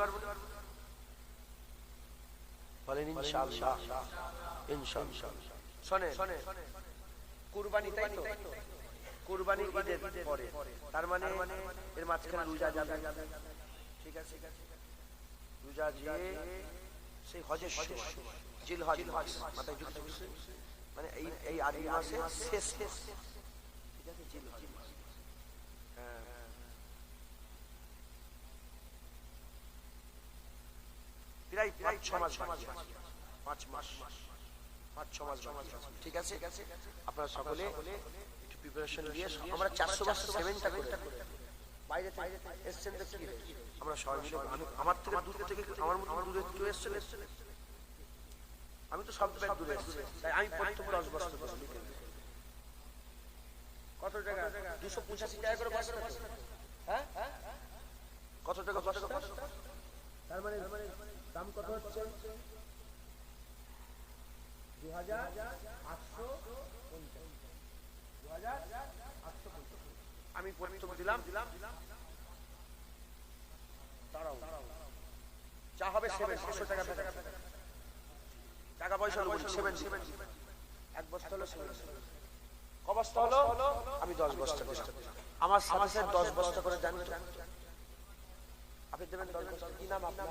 বলেন ইনশাআল্লাহ। ইনশাআল্লাহ। শুনেন, কুরবানি তাই তো, কুরবানি ঈদের পরে, তার মানে এর মাঝখানে রোজা যাবে। ঠিক আছে, রোজা দিয়ে সেই হজের সময় জিলহজ মাস মাথায় যুক্ত করছে, মানে এই আরবি মাসে শেষ। ঠিক আছে, জিলহজ মাস। প্রায় 5-6 মাস, 5 মাস 5-6 মাস। ঠিক আছে, আপনারা সকলে একটু প্রিপারেশন নিয়ে আমরা 400 বস্তা সিমেন্টটা করে বাইরে থেকে এসেছেন তো কি আমরা সবাই মিলে, আমার থেকে দূর থেকে আমার মতো দূরে কেউ এসেছেন? আমি তো সব থেকে দূরে এসেছি, তাই আমি প্রথম 10 বস্তা করে লিখে দিই। কত টাকা? 285 টাকা করে বস্তা। হ্যাঁ, কত টাকা বস্তা? তার মানে দাম কত হচ্ছে? 2850। আমি প্রথম দিলাম, দাঁড়াও, যা হবে 700 টাকা টাকা পয়সা হলো 7 এক বস্তা হলো 7। ক বস্তা হলো? আমি 10 বস্তা দিলাম। আমার সাথে 10 বস্তা করে জানেন তো আপনি দেবেন 10 বস্তা। কি নাম আপনার?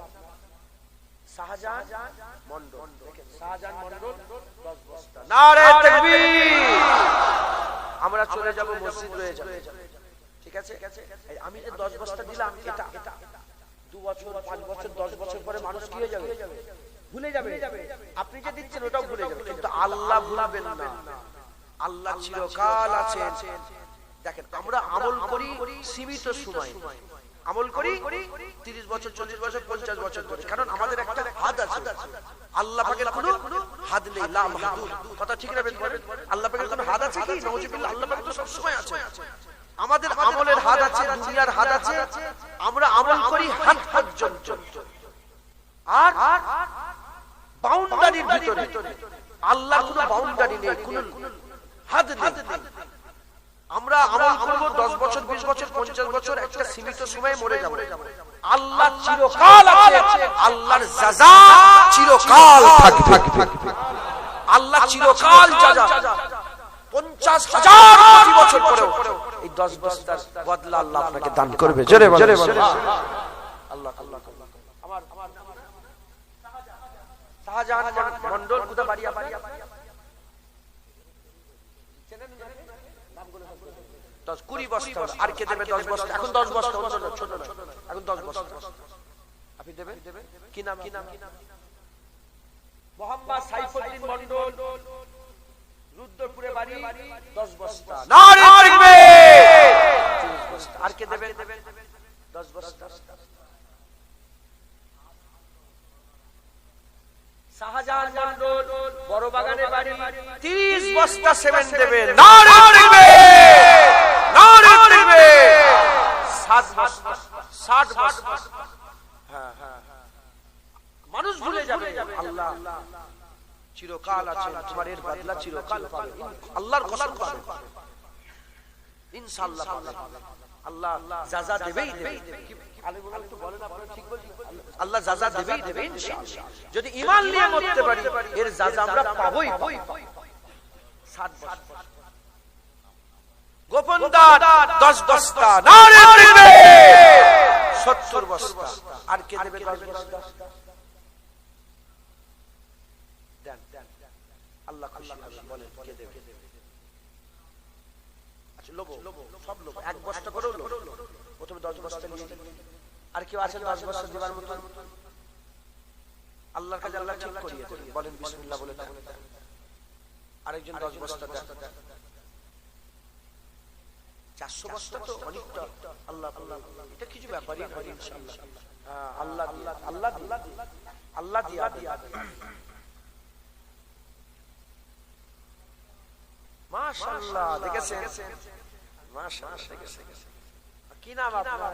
শাহজাহান মন্ডল। দেখেন, শাহজাহান মন্ডল 10 বস্তা। নারে তাকবীর। আমরা চলে যাব, মসজিদ রয়ে যাবে। ঠিক আছে, আমি যে 10 বস্তা দিলাম, এটা 2 বছর 5 বছর 10 বছর পরে মানুষ কি হয়ে যাবে? ভুলে যাবে। আপনি যে দিচ্ছেন ওটাও ভুলে যাবে, কিন্তু আল্লাহ ভুলবেন না। আল্লাহ চিরকাল আছেন। দেখেন, আমরা আমল করি সীমিত সময়, আমল করি 30 বছর 40 বছর 50 বছর ধরে, কারণ আমাদের একটা হাদ আছে। আল্লাহ পাকের কোনো হাদ নেই, লা মাহদুদ। কথা ঠিক রাখবেন। আল্লাহ পাকের কোনো হাদ আছে কি? নাউজুবিল্লাহ। আল্লাহ পাক তো সব সময় আছে। আমাদের আমলের হাদ আছে, দুনিয়ার হাদ আছে। আমরা আমল করি হাদ পর্যন্ত, আর বাউন্ডারির ভিতরে। আল্লাহর কোনো বাউন্ডারি নেই, কোনো হাদ নেই। আমরা আমল করব 10 বছর 20 বছর 50 বছর, একটা সীমিত সময়ে মরে যাব। আল্লাহ চিরকাল আছে, আল্লাহর যাজা চিরকাল থাকবে। আল্লাহ চিরকাল যাজা 50,000 কোটি বছর পরেও এই 10 বস্তার বদলা আল্লাহ আপনাকে দান করবে। জোরে বলেন আল্লাহ। আমার শাহজাহান মন্ডল কোথা? বাড়িয়া। চেনেন না? 10-20 বস্তা। আর কে দেবে 10 বস্তা? এখন 10 বস্তা, ছোট না, এখন 10 বস্তা আপনি দেবেন। কি নাম? মোহাম্মদ সাইফুদ্দিন মন্ডল, রুদ্রপুরে বাড়ি, 10 বস্তা। নারে তাকবীর। 30 বস্তা। আর কে দেবে 10 বস্তা? শাহজাহান মন্ডল, বড় বাগানে বাড়ি, 30 বস্তা সিমেন্ট দেবে। নারে তাকবীর। 60 বস্তা। হ্যাঁ, মানুষ ভুলে যাবে। আল্লাহ চিরকাল আছেন, তোমার এর বদলা চিরকাল পাবে। আল্লাহর কসম পাবে, ইনশাআল্লাহ পাবে। আল্লাহ জাযা দেবেই দেবে। আলেমরা একটু বলেন আপনারা ঠিক বলছেন, আল্লাহ জাযা দেবেই দেবে ইনশাআল্লাহ। যদি ঈমান নিয়ে মরতে পারি এর জাযা আমরা পাবোই। 7 বছর গোপন দান 10 বস্তা, নারে তাকবীর 70 বস্তা। আর কে দেবে 10 বস্তা? দেন আল্লাহ খুশি হবে, বলেন কে দেবে? আচ্ছা লোভ, সব লোভ, 1 বস্তা করেও লোভ। প্রথমে 10 বস্তা নিয়ে, আর কেউ আছেন 10 বস্তা দেবার মতো? আল্লাহর কাছে আল্লাহ ঠিক করিয়ে দেন, বলেন বিসমিল্লাহ বলে দেন। আরেকজন 10 বস্তা দেন। 400 বস্তা তো অনেকটা। আল্লাহ আল্লাহ এটা কিছু ব্যাপারই না ইনশাআল্লাহ। আল্লাহ দিয়ে, আল্লাহ দিয়ে, আল্লাহ দিয়ে। মাশাআল্লাহ, দেখেছেন? মাশাআল্লাহ, দেখেছেন? কি নাম আপনার?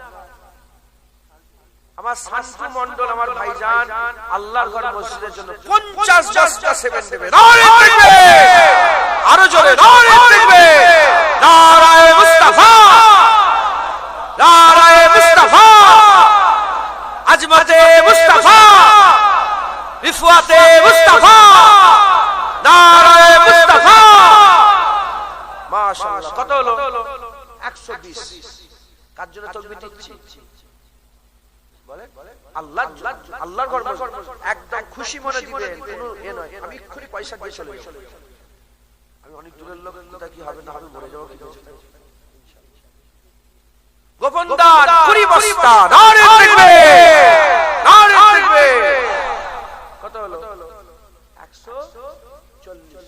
আমার শান্তু মণ্ডল, আমার ভাইজান আল্লাহর ঘর মসজিদের জন্য 50 বস্তা সেভেন দেবে। নারে তাকবীর, আরো জোরে নারে তাকবীর, নারায়ে মুস্তাফা, নারায়ে মুস্তাফা, আজমতে মুস্তাফা, রিফাতে মুস্তাফা, নারায়ে মুস্তাফা। মাশাআল্লাহ, কত হলো? 120। কার জন্য তাকবীর দিচ্ছি? বলে আল্লাহ, আল্লাহর ঘর একদম খুশি মনে দিবেন, কোনো এ নয় আমি এক্ষুনি পয়সা দিয়ে চলে যাব, আমি অনেক দূরের লোক, কোথা কি হবে না হবে মরে যাবো কি গোপন দান 20 বস্তা। নারে তাকবীর, নারে তাকবীর। কত হলো? 140।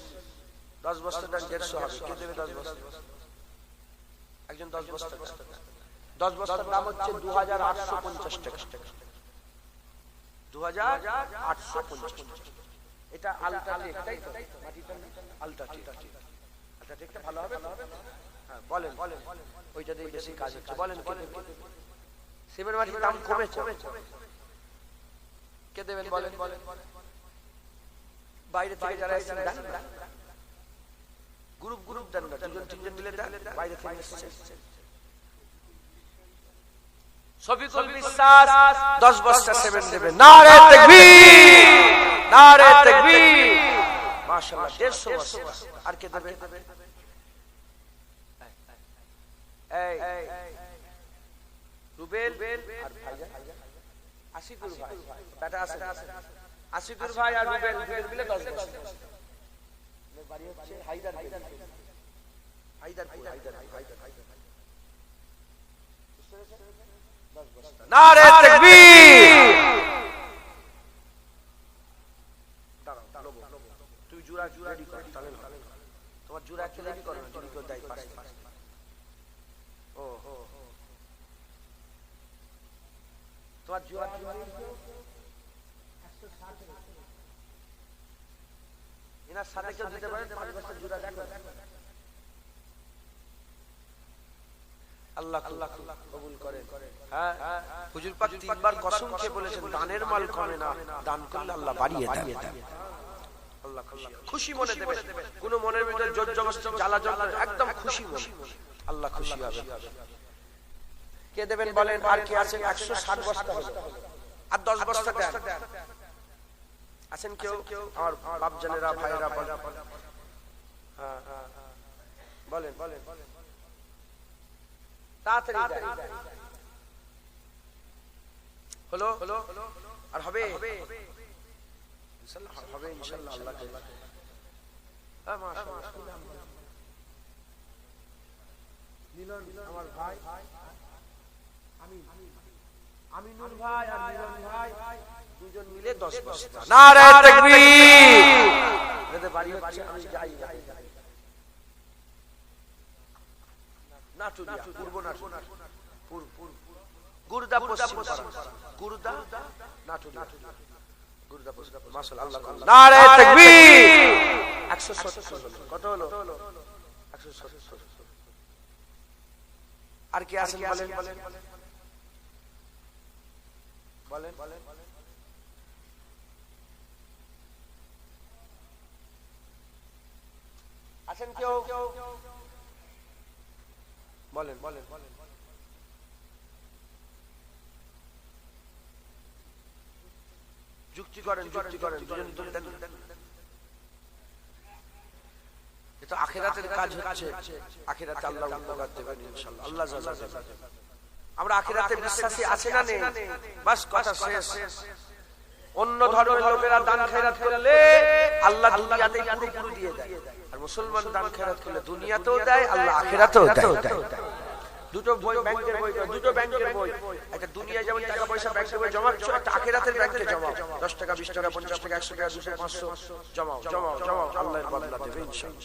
10 বস্তা দান 150 হবে। কে দেবে 10 বস্তা? একজন 10 বস্তা। 10 বস্তার দাম হচ্ছে 2850 টাকা। 2850। এটা আলট্রাটেক, তাই তো? মাটিটা আলট্রাটেক। আলট্রাটেকটা ভালো হবে তো? হ্যাঁ বলেন, ওইটাতেই বেশি কাজ হচ্ছে। বলেন কে দেবে? সিমেন্ট মাটির দাম কমেছে, কে দেবেন বলেন? বাইরে থেকে যারা এসেছেন দেন, গ্রুপ দেন না, 2-3 মিলে দেন, বাইরে থেকে এসেছে। শফিকুল বিশ্বাস 10 বস্তা সেভেন দেবে। নারে তাকবীর, নারে তাকবীর। মাশাআল্লাহ, 150 বস্তা। আর কে দেবে? এই রুবেল আর ভাইজান আশিকুর ভাই, বেটা আছে আশিকুর ভাই আর রুবেল মিলে 10 বস্তা। বাড়ি হচ্ছে হায়দারপুর। নারে তাকবীর। তুই জুরা রেডি কর, তাহলে তোমার জুরা কি রেডি করো, যদি কেউ দেয় পারে। ও তোমার জুরা কি 160 এনার সাথে কেউ দিতে পারে 5 বস্তা জুরা দেখো। আল্লাহ কবুল করেন। হ্যাঁ, হুজুর পাক 3 বার কসম খেয়ে বলেছেন দানের মাল কমে না, দান করলে আল্লাহ বাড়িয়ে দেন। আল্লাহ খুশি মনে দেবে, কোন মনের ভিতরে জোর জবরদস্তি জ্বালা জ্বালা, একদম খুশি মনে আল্লাহ খুশি হবে। কে দেবেন বলেন? আর কে আছেন? 160 বস্তা হলো, আর 10 বস্তা দেন। আছেন কেউ? আমার বাপজানেরা, ভাইরা বলেন। হ্যাঁ বলেন, তাড়াতাড়ি দেন। হলো আর হবে ইনশাআল্লাহ, হবে ইনশাআল্লাহ। আল্লাহ হ্যাঁ মাশাআল্লাহ। মিলন আমার ভাই, আমিনুল ভাই আর মিলন ভাই দুজন মিলে 10 বস্তা। নারে তাকবীর। এদের বাড়ি হচ্ছে, আমি যাই নাটুরিয়া, পূর্ব নাটুরিয়া, গুরদা পশ্চিম পাড়া, গুরদা নাটুরিয়া, গুরদা পশ্চিম। মাশাআল্লাহ, আল্লাহ। নারে তাকবীর। 170 কত হলো? 170। আর কি আছেন বলেন? আছেন কেউ? বলেন। যুক্তি করেন দুজন দেন। এটা আখিরাতের কাজ হচ্ছে, আখিরাতে আল্লাহ উপকার দেবেন ইনশাআল্লাহ। আল্লাহ জাযা। আমরা আখিরাতে বিশ্বাসী আছে না নেই? বাস কথা শেষ। অন্য ধর্মের লোকেরা দান খয়রাত করলে আল্লাহ দুনিয়াতেই পুরো দিয়ে দেয়, আর মুসলমান দান খয়রাত করলে দুনিয়াতেও দেয়, আল্লাহ আখিরাতেও দেয়। দুটো বই, ব্যাংকের বই, দুটো ব্যাংকের বই। একটা দুনিয়ায় যেমন টাকা পয়সা ব্যাংকে বই জমাচ্ছ, একটা আখিরাতের ব্যাংকে জমাও। 10 টাকা 20 টাকা 50 টাকা 100 টাকা 200 500 জমাও। আল্লাহর বদলা দেবে ইনশাআল্লাহ।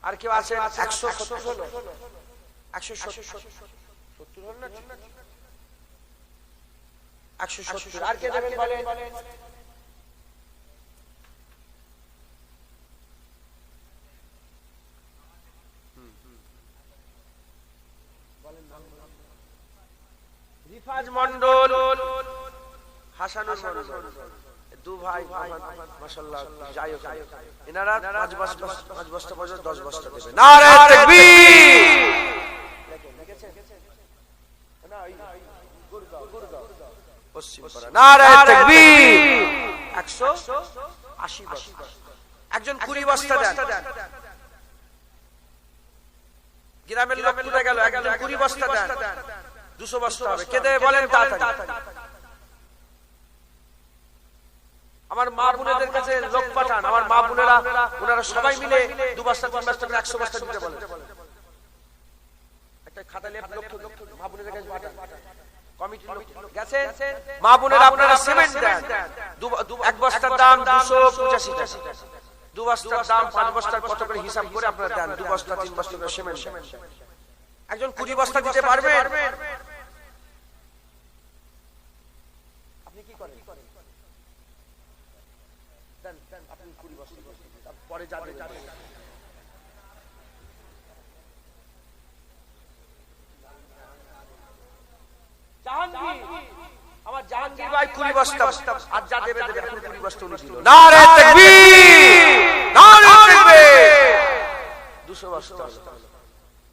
আর কেউ আছে 170 হলো, 170 হল না, 170। আর কে দেবেন বলেন? রিফাজ মন্ডল, হাসানুর মন্ডল, দু ভাই মাশাআল্লাহ। যাই হোক, এনারা 5 বস্তা পর্যন্ত 10 বস্তা দেবে। নারে তাকবীর। নারে তাকবীর। 180 বস্তা। একজন 20 বস্তা দেন। গ্রামের লোক তুলে গেল, একজন 20 বস্তা দেন, 200 বস্তা হবে। কে দেবে বলেন তাড়াতাড়ি? আমার মা বোনেদের কাছে লোক পাঠান, আমার মা বোনেরা ওনারা সবাই মিলে 2 বস্তা 3 বস্তা করে 100 বস্তা দিতে বলেন। একটা খাতা লেপ লোক মা বোনেদের কাছে পাঠান, কমিটির লোক গেছে। মা বোনেরা আপনারা সিমেন্ট দেন, 1 বস্তার দাম 285 টাকা, 2 বস্তার দাম 5 বস্তার কত করে হিসাব করে আপনারা দেন। 2 বস্তা 3 বস্তা করে সিমেন্ট। একজন 20 বস্তা দিতে পারবেন? আপনি কি করেন? দেন আপনি 20 বস্তা পরে যাবে। জাহাঙ্গীর, আমার জাহাঙ্গীর ভাই 20 বস্তা, আর যা দেবে এখন 20 বস্তা উনি দিল। নারে তাকবীর, নারে তাকবীর। 200 বস্তা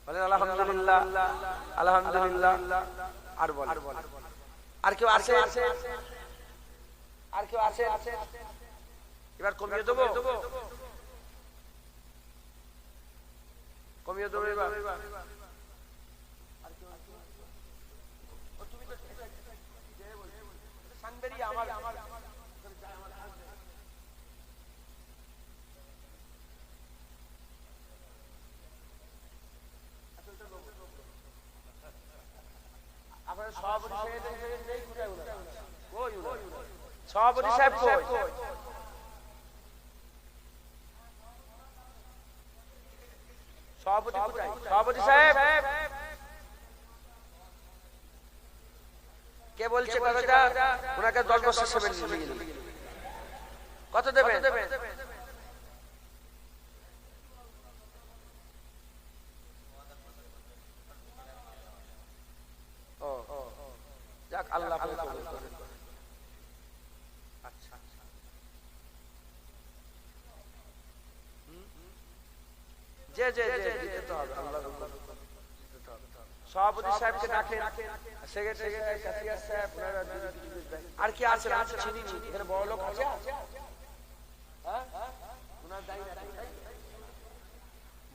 বলেন আলহামদুলিল্লাহ, আলহামদুলিল্লাহ। আর বলেন, আর কেউ আছে? আর কেউ আছে? এবার কমিয়ে দেবো, কমিয়ে দেবো এবার। সভাপতি সাহেব কই? সভাপতি কোথায়? সভাপতি সাহেব কে বলছে কথাটা? ওনাকে 10 বছর সিমেন্ট দিয়ে দিন। কত দেবেন? যাক, আল্লাহ কবুল করেন। আচ্ছা, যে দিতে তো হবে, আল্লাহ সভাপতি সাহেবকে ডাকেন, সেক্রেটারি কাসিয়ার সাহেব, আর কি আছে? চিনি এখানে বড় লোক আছে? হ্যাঁ, ওনার দায়িত্ব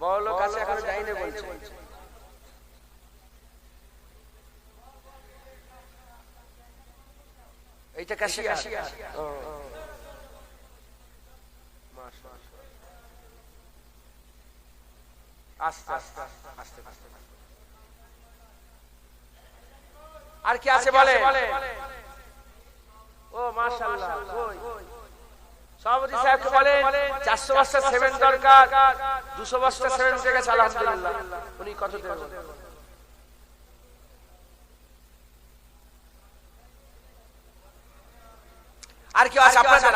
বড় লোক আছে, এখন যাইনি বলছে। এইটা কাশিয়া। আস্তে আস্তে আস্তে আস্তে। আর কি আছে বলে? ও মাশাআল্লাহ। সভাপতি সাহেবকে বলেন 400 বস্তা সিমেন্ট দরকার, 200 বস্তা সিমেন্ট থেকে গেছে আলহামদুলিল্লাহ। উনি কত দেবেন? আর কি আছে? আপনারা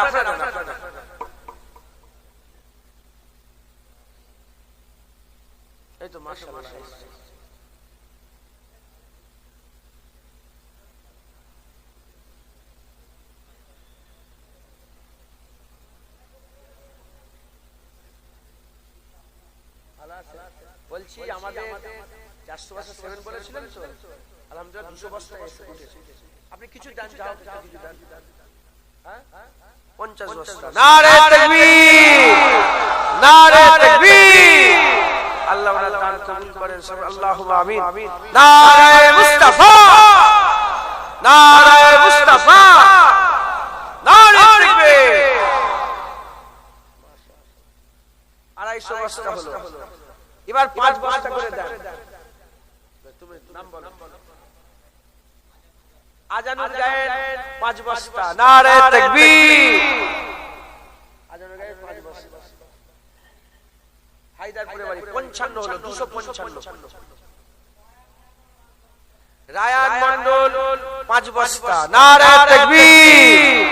এই তো মাশাআল্লাহ। বলছি আমাদের 400 বস্তা সিমেন্ট বলেছিলেন তো, আলহামদুলিল্লাহ 200 বস্তা উঠেছে। আপনি কিছু দেন, যাও কিছু দেন। 50 বস্তা। নারে তাকবীর, নারে তাকবীর। আল্লাহ ওনার দান কবুল করেন, আল্লাহুম্মা আমিন। নারে মুস্তাফা, নারে মুস্তাফা, নারে তাকবীর। 250 বস্তা হলো। এবার 5 বস্তা করে দেন। তুমি নাম বলো। আজানুর গায়ে 5 বস্তা। নারে তাকবীর। আজানুর গায়ে 5 বস্তা। হায়দারপুরে বাড়ি 55 হলো, 255। রায়ান মন্ডল 5 বস্তা। নারে তাকবীর।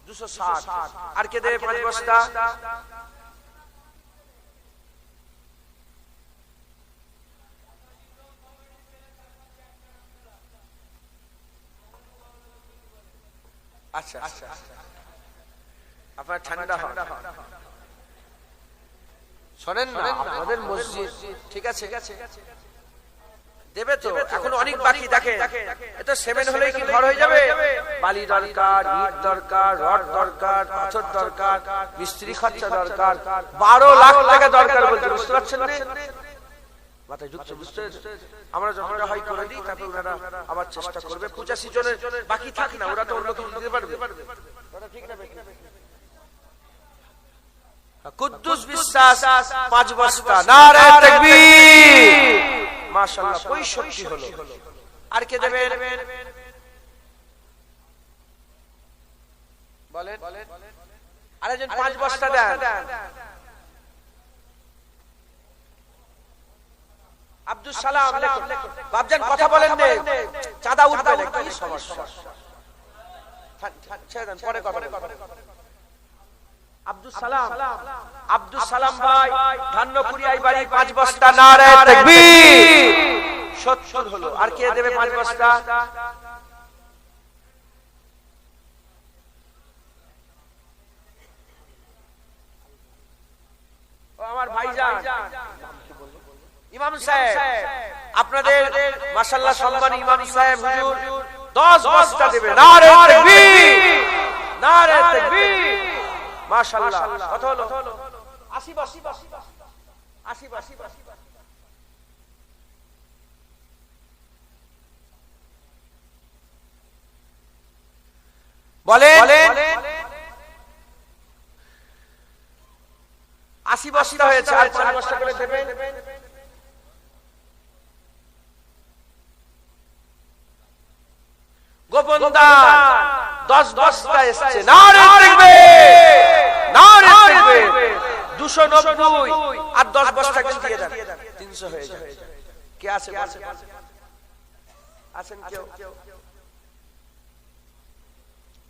260। আর কে দেবে 5 বস্তা? আচ্ছা আচ্ছা, আপনার ঠান্ডা হয়, শোনেন না, আমাদের মসজিদ ঠিক আছে দেবে তো, এখন অনেক বাকি। দেখে এটা 7 হলেই কি ঘর হয়ে যাবে? বালি দরকার, ইট দরকার, রড দরকার, পাথর দরকার, মিস্ত্রি খরচা দরকার, 12 লাখ টাকা দরকার বলতে, বুঝতে পারছেন না? মাথায় ঢুকছে, বুঝতে? আমরা যখন হয় করে দিই, তারপর ওনারা আবার চেষ্টা করবে। 85 জনের বাকি থাক না, ওরা তো অন্য কিছু দিতে পারবে। ঠিক না? কুদ্দুস বিশ্বাস 5 বস্তা। নারে তাকবীর। মাশাআল্লাহ, 65 হলো। আর কে দেবে? বলেন। আরেকজন 5 বস্তা দেন। আব্দুল সালাম, বাপজান কথা বলেন নে, চাঁদা উঠবে না, কি সমস্যা? পরে কথা। আব্দুল সালাম ভাই, ধান্যপুরিয়ায় বাড়ি, 5 বস্তা। নারে তাকবীর। 70 হলো। আর কে দেবে 5 বস্তা? ও আমার ভাইজান ইমাম সাহেব, আপনাদের মাশাআল্লাহ সম্মানী ইমাম সাহেব হুজুর 10 বস্তা দেবে। নারে তাকবীর, নারে তাকবীর। মাশাআল্লাহ, কত হলো? 80 বস্তা। 80 বস্তা। বলেন। 80 বস্তা হয়েছে। আর 5 বস্তা করে দেবেন। গোপন দান 10 বস্তা এসেছে। নারে তাকবীর, নারে তাকবীর। 290 আর 10 বস্তা করে দিয়ে দেন, 300 হয়ে যায়। কে আছে? আছেন কেউ?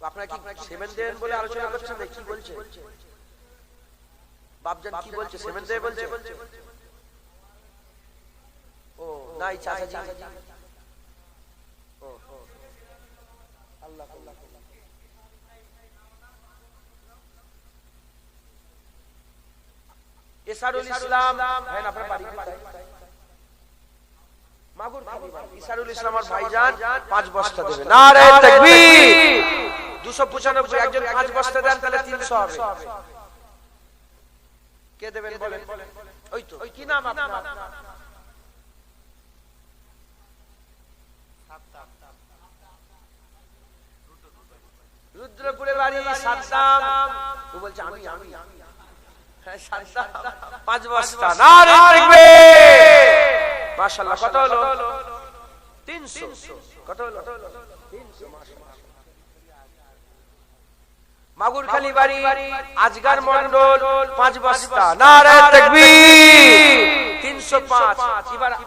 আপনারা কি সেভেন দেন বলে আলোচনা করছেন? কি বলছে বাপজান? কি বলছে? সেভেন দে বলছে? ও নাই, চাচাজি। ও আল্লাহ আল্লাহ। ইসারুল ইসলাম ভাই, আপনার বাড়ি কোথায়? মাগুর খালি বাড়ি। ইসারুল ইসলাম আর ভাইজান 5 বস্তা দেবে। নারে তাকবীর। 295। একজন 5 বস্তা দেন, তাহলে 300 হবে। কে দেবেন বলেন? ওই তো, কি নাম আপনার? রুদ্রপুরে বাড়ি, সাদ্দাম। ও বলছে আমি 5 বস্তা। নারে তাকবীর। মাশাআল্লাহ, কত হলো? 300। কত হলো? 300। মাশাআল্লাহ। মাগুরখালি বাড়ি, আজগার মন্ডল 5 বস্তা। নারে তাকবীর। 305। এবার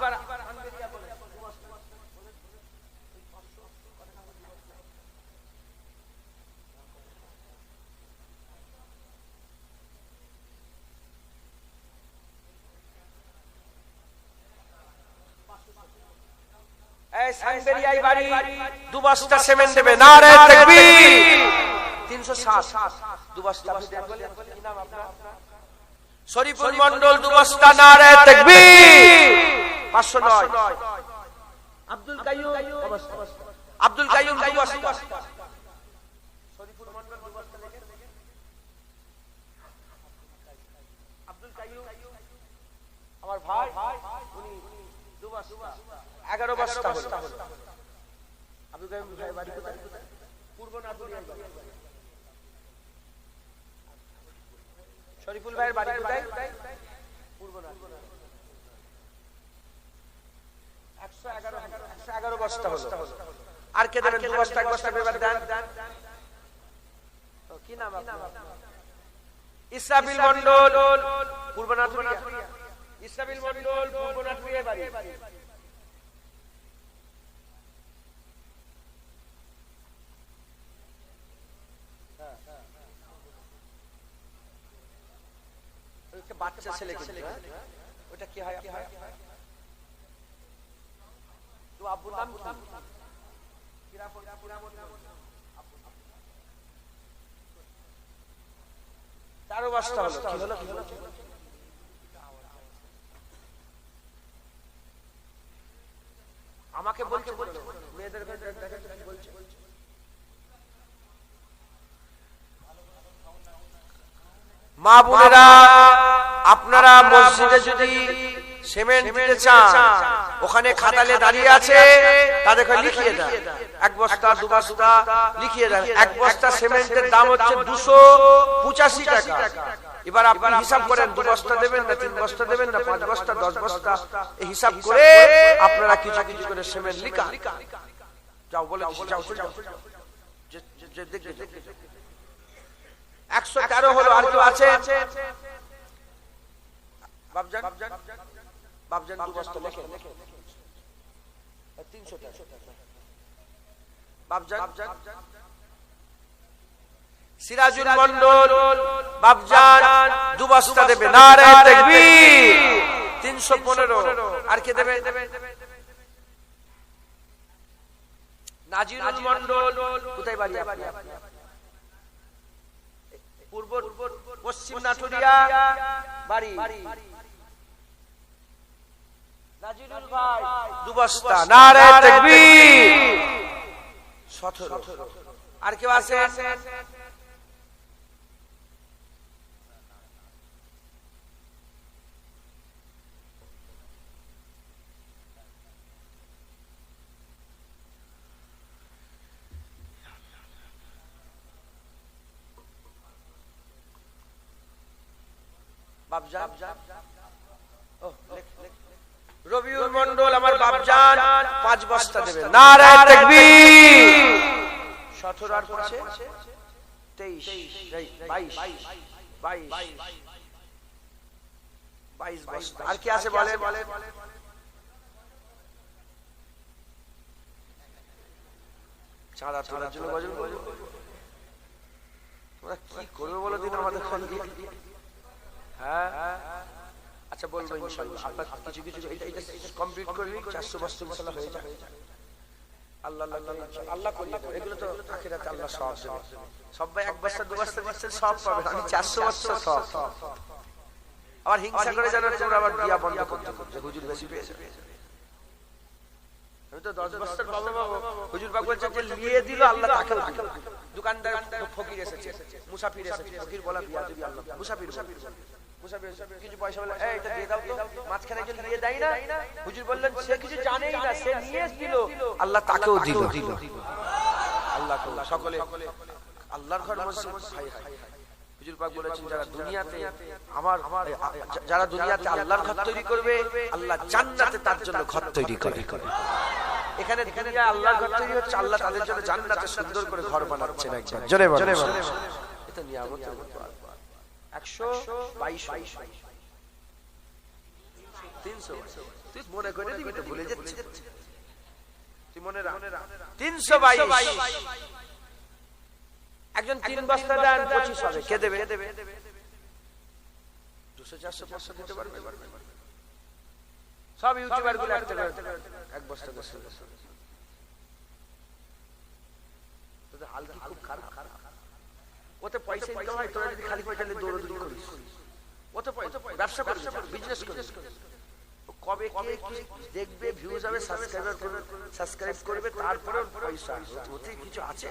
সাইবেরিয়ায় বাড়ি, 2 বস্তা সিমেন্ট দেবে। নারে তাকবীর। 307। 2 বস্তা। কি নাম আপনার? শরীফুল মন্ডল 2 বস্তা। নারে তাকবীর। 509। আব্দুল কাইয়ুম 2 বস্তা। 11 বস্তা হলো। আব্দুল কাইয়ুম ভাই বাড়ি কোথায়? পূর্ব নাটুরিয়া। শরীফুল ভাইয়ের বাড়ি কোথায়? পূর্ব নাটুরিয়া। 111 বস্তা হলো। আর কে দেবেন? 2 বস্তা 1 বস্তা এবার দেন। কি নাম আপনার? ইসরাফিল মণ্ডল, পূর্ব নাটুরিয়া। ইসরাফিল মণ্ডল, পূর্ব নাটুরিয়া বাড়ি। বাচ্চা ছেলে কিন্তু ওটা কি হয় আপনার? তো আব্বুর নাম কি? 4 বস্তা হলো। কি হলো? আমাকে বলছে মেয়েদের বলছে মা বোনেরা, আপনারা মসজিদে যদি সিমেন্ট দিতে চান, ওখানে খাতালে দাঁড়িয়ে আছে, তাদেরকে লিখিয়ে দেন 1 বস্তা 2 বস্তা লিখিয়ে দেন। 1 বস্তা সিমেন্টের দাম হচ্ছে 285 টাকা। এবার আপনি হিসাব করেন 2 বস্তা দেবেন না 3 বস্তা দেবেন না 5 বস্তা 10 বস্তা, এই হিসাব করে আপনারা কিছু কিছু করে সিমেন্ট লিখা যাও বলে যাও চলে যাও যে দেখে 113 হলো। আর কেউ আছে? বাবজান 2 বস্তা লিখে 300 টাকা। বাবজান সিরাজুল মণ্ডল, বাবজান 2 বস্তা দেবে। নারে তাকবীর। 315। আর কে দেবে? নাজিরুল মণ্ডল, কোথায় বাড়ি আপনার? পূর্ব পশ্চিম নাটুরিয়া বাড়ি। নাজিরুল ভাই 2 বস্তা। নারে তাকবীর। 17। আর কেউ আছে? বাবজান, রবিউল মণ্ডল আমার বাবজান 5 বস্তা দেবে। নারে তাকবীর। 17 আর পাশে 23 22 বস্তা। আর কি আছে বলেন? চাঁদা তোলার জন্য গজল বলো। তোমরা কি করবে বলো দিন আমাদের ফোন দিয়ে? হ্যাঁ আচ্ছা বলবো ইনশাআল্লাহ। আপনার কিছু কিছু এটা কমপ্লিট করবি 400 বস্তা ইনশাআল্লাহ হয়ে যাবে। আল্লাহ আল্লাহ করিয়ে দেবে। এগুলো তো আখিরাতে আল্লাহ সওয়াব দেবে। সবাই 1 বস্তা 2 বস্তা দিচ্ছেন, সওয়াব পাবেন। আমি 400 বস্তা সওয়াব। আবার হিংসা করে জানো তোমরা আবার দিয়া বন্ধ করতে যে হুজুর বেশি পেয়েছে। আমি তো 10 বস্তার পাবো হুজুর পাক বলছে যে নিয়ে দিল আল্লাহ তাকেও দিল। দোকানদার ফকির এসেছে, মুসাফির এসেছে, ফকির বলা বিয়াদবি আল্লাহ। মুসাফির কিছু পয়সা বলে এই এটা দিয়ে দাও তো, মাঝখানে একজন দিয়ে দেয় না, হুজুর বললেন সে কিছু জানেই না, সে নিয়ে দিল আল্লাহ তাকেও দিল। আল্লাহ সকলে আল্লাহর ঘর মসজিদ। ভাই হুজুর পাক বলেছেন যারা দুনিয়াতে যারা দুনিয়াতে আল্লাহর ঘর তৈরি করবে, আল্লাহ জান্নাতে তার জন্য ঘর তৈরি করে। এখানে দুনিয়া আল্লাহর ঘর তৈরি হচ্ছে, আল্লাহ তাদের জন্য জান্নাতে সুন্দর করে ঘর বানাচ্ছেন। একবার জোরে বলেন এটা নিয়ামতের মতো। 122 300 তুই মনে করে দিবি তো, ভুলে যাচ্ছিস তুই মনে রাখ। 322 একজন 3 বস্তা দেন 25 হবে। কে দেবে? 200 400 500 দিতে পারবে সব ইউটিউবার গুলো একটা করে 1 বস্তা 200 তোদের হাল কি খুব খারাপ। ওতে পয়সা ইনকাম হয়, তোরা যদি খালি পয়সা নিয়ে দৌড়দৌড়ি করিস, ওতে ব্যবসা করবি, বিজনেস করবি। কবে কে কি দেখবে, ভিউজ হবে, সাবস্ক্রাইব করবে, তারপরে পয়সা। ওতে কিছু আছে,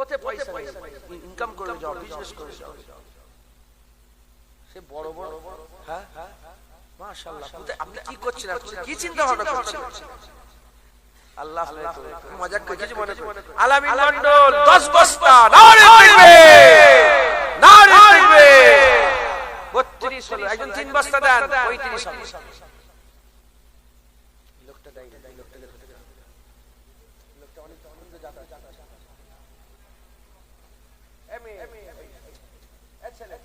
ওতে পয়সা ইনকাম করে যাও, বিজনেস করে যাও। সে বড় বড় হ্যাঁ মাশাআল্লাহ। আপনি কি করছেন, আপনি কি চিন্তা ভাবনা করছেন? আল্লাহ মজাক করে কিছু মনে করেন। আলামিন মণ্ডল 10 বস্তা, নারে তাকবীর, নারে তাকবীর। 32 হলো, একজন 3 বস্তা দেন, 35 হবে। লোকটা দেয় না, লোকটা অনেক আনন্দ জাতা এমএ এই ছেলে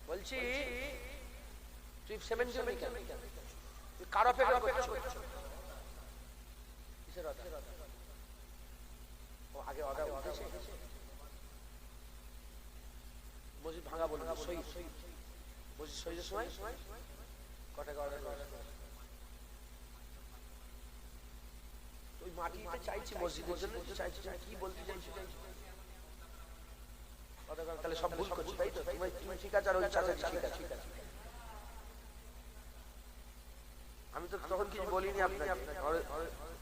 বলছি তুই 7 জন তুই কার অপেক্ষা করছিস? কিসের অর্ডার? ও আগে অর্ডার উঠেছে, মসজিদ ভাঙা বলবো সই, মসজিদ সইয়ের সময় কত টাকা অর্ডার করে? তুই মাটিতে চাইছি মসজিদের জন্য চাইছি, কি বলতে চাইছিস? তাহলে সব ভুল করছিস, তাই তো? তুমি ঠিক আছে, আর ওই চাচা ঠিক আছে। আমি তো তখন কিছু বলিনি আপনাকে,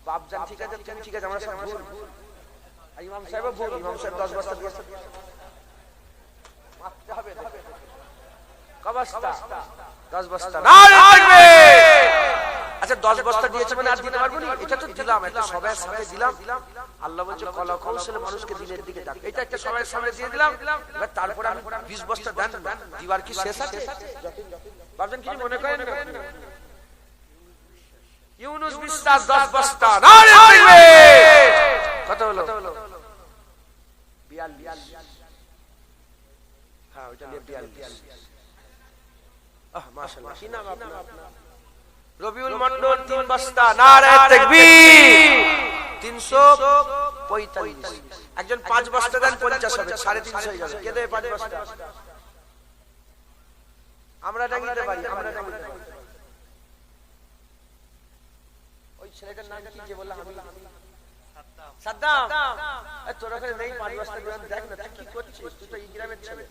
বাপজান ঠিক আছে, তুমি ঠিক আছে, আমরা সব ভুল। ইমাম সাহেব ভুল, ইমাম সাহেব 10 বস্তা মারতে হবে। কবস্তা 10 বস্তা, নারে তাকবীর। আচ্ছা 10 বস্তা দিয়েছে মানে আর দিতে পারবো না? এটা তো দিলাম, একটা সবার সামনে দিলাম। আল্লাহ বলছে কলা কৌশলে মানুষকে দিনের দিকে ডাক, এটা একটা সবার সামনে দিয়ে দিলাম। এবার তারপরে আমি 20 বস্তা দেন, দিবার কি শেষ আছে? বাপজান কিছু মনে করেন না? ইউনুস বিশ্বাস 10 বস্তা, নারে তাকবীর। কত হলো? 42। হ্যাঁ ওইটা নিয়ে 42। মাশাআল্লাহ। কি নাম আপনার? রবিউল মণ্ডল 3 বস্তা, নারে তাকবীর। 345। একজন 5 বস্তা দেন, 50 হবে, 350 হয়ে যাবে। কে দেবে 5 বস্তা? আমরা ডাঙিতে পারি, আমরা ডাঙিতে পারি। ওই ছেলেটার নাম কি যে বললাম আমি? সাদ্দাম। তোর ওখানে নেই 5 বস্তা দেন, দেখ না তুই কি করছিস? তুই তো ইগ্রামের ছেলে,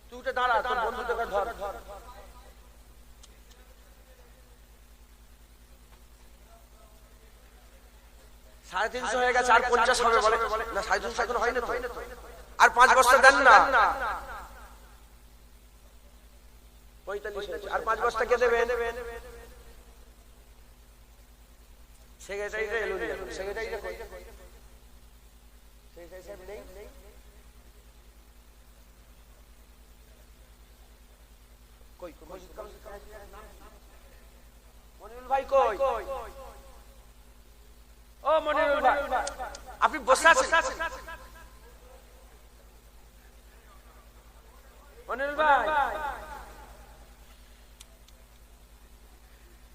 তুই উঠে দাঁড়া, তোর বন্ধু তোকে ধর। 350 হয়ে গেছে, আর 50 হবে বলে না? 350 এখন হয় না তো, আর 5 বস্তা দেন না। 45 হয়েছে, আর 5 বস্তা কে দেবেন? সেক্রেটারিটা এলো না, সেক্রেটারিটা কই? সেক্রেটারি সাহেব নেই। কই মনিরুল ভাই কই? ও মনিরুল ভাই, আপনি বসে আছেন? মনিরুল ভাই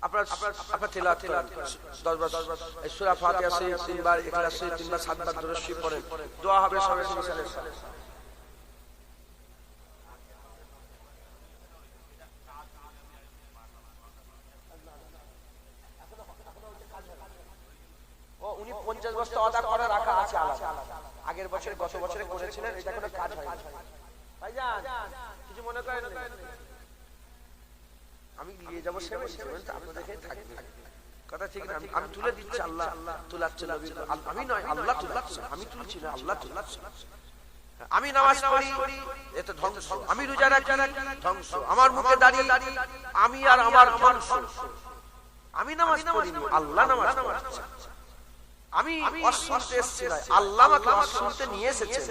আপনার তেলাওয়াত 10 বার সূরা ফাতিহা শরীফ 3 বার, ইখলাস শরীফ 3 বার, 7 বার দরুদ শরীফ পড়েন। দোয়া হবে সবাই মিলে। ও উনি 50 বস্তা অর্ডার করে রাখা আছে আলাদা, আগের বছর গত বছরে করেছিলেন, এটা কোনো কাজ হয়নি। ভাইজান কিছু মনে করেন না, আমি নিয়ে যাবো, সেভেন আপনাদের থাকবে, কথা ঠিক না? আমি তুলে দিচ্ছি, আল্লাহ তুলাচ্ছে, আমি নয়, আল্লাহ তুলাচ্ছে, আমি তুলছি না, আল্লাহ তুলাচ্ছে। আমি নামাজ পড়ি, এটা ধ্বংস। আমি রোজা রাখি, ধ্বংস। আমার মুখে দাঁড়িয়ে আমি আর আমার ধ্বংস। আমি নামাজ পড়ি, আল্লাহ নামাজ পড়ছে। আমি অশুনতে এসেছি, আল্লাহ আমাকে অশুনতে নিয়ে এসেছে।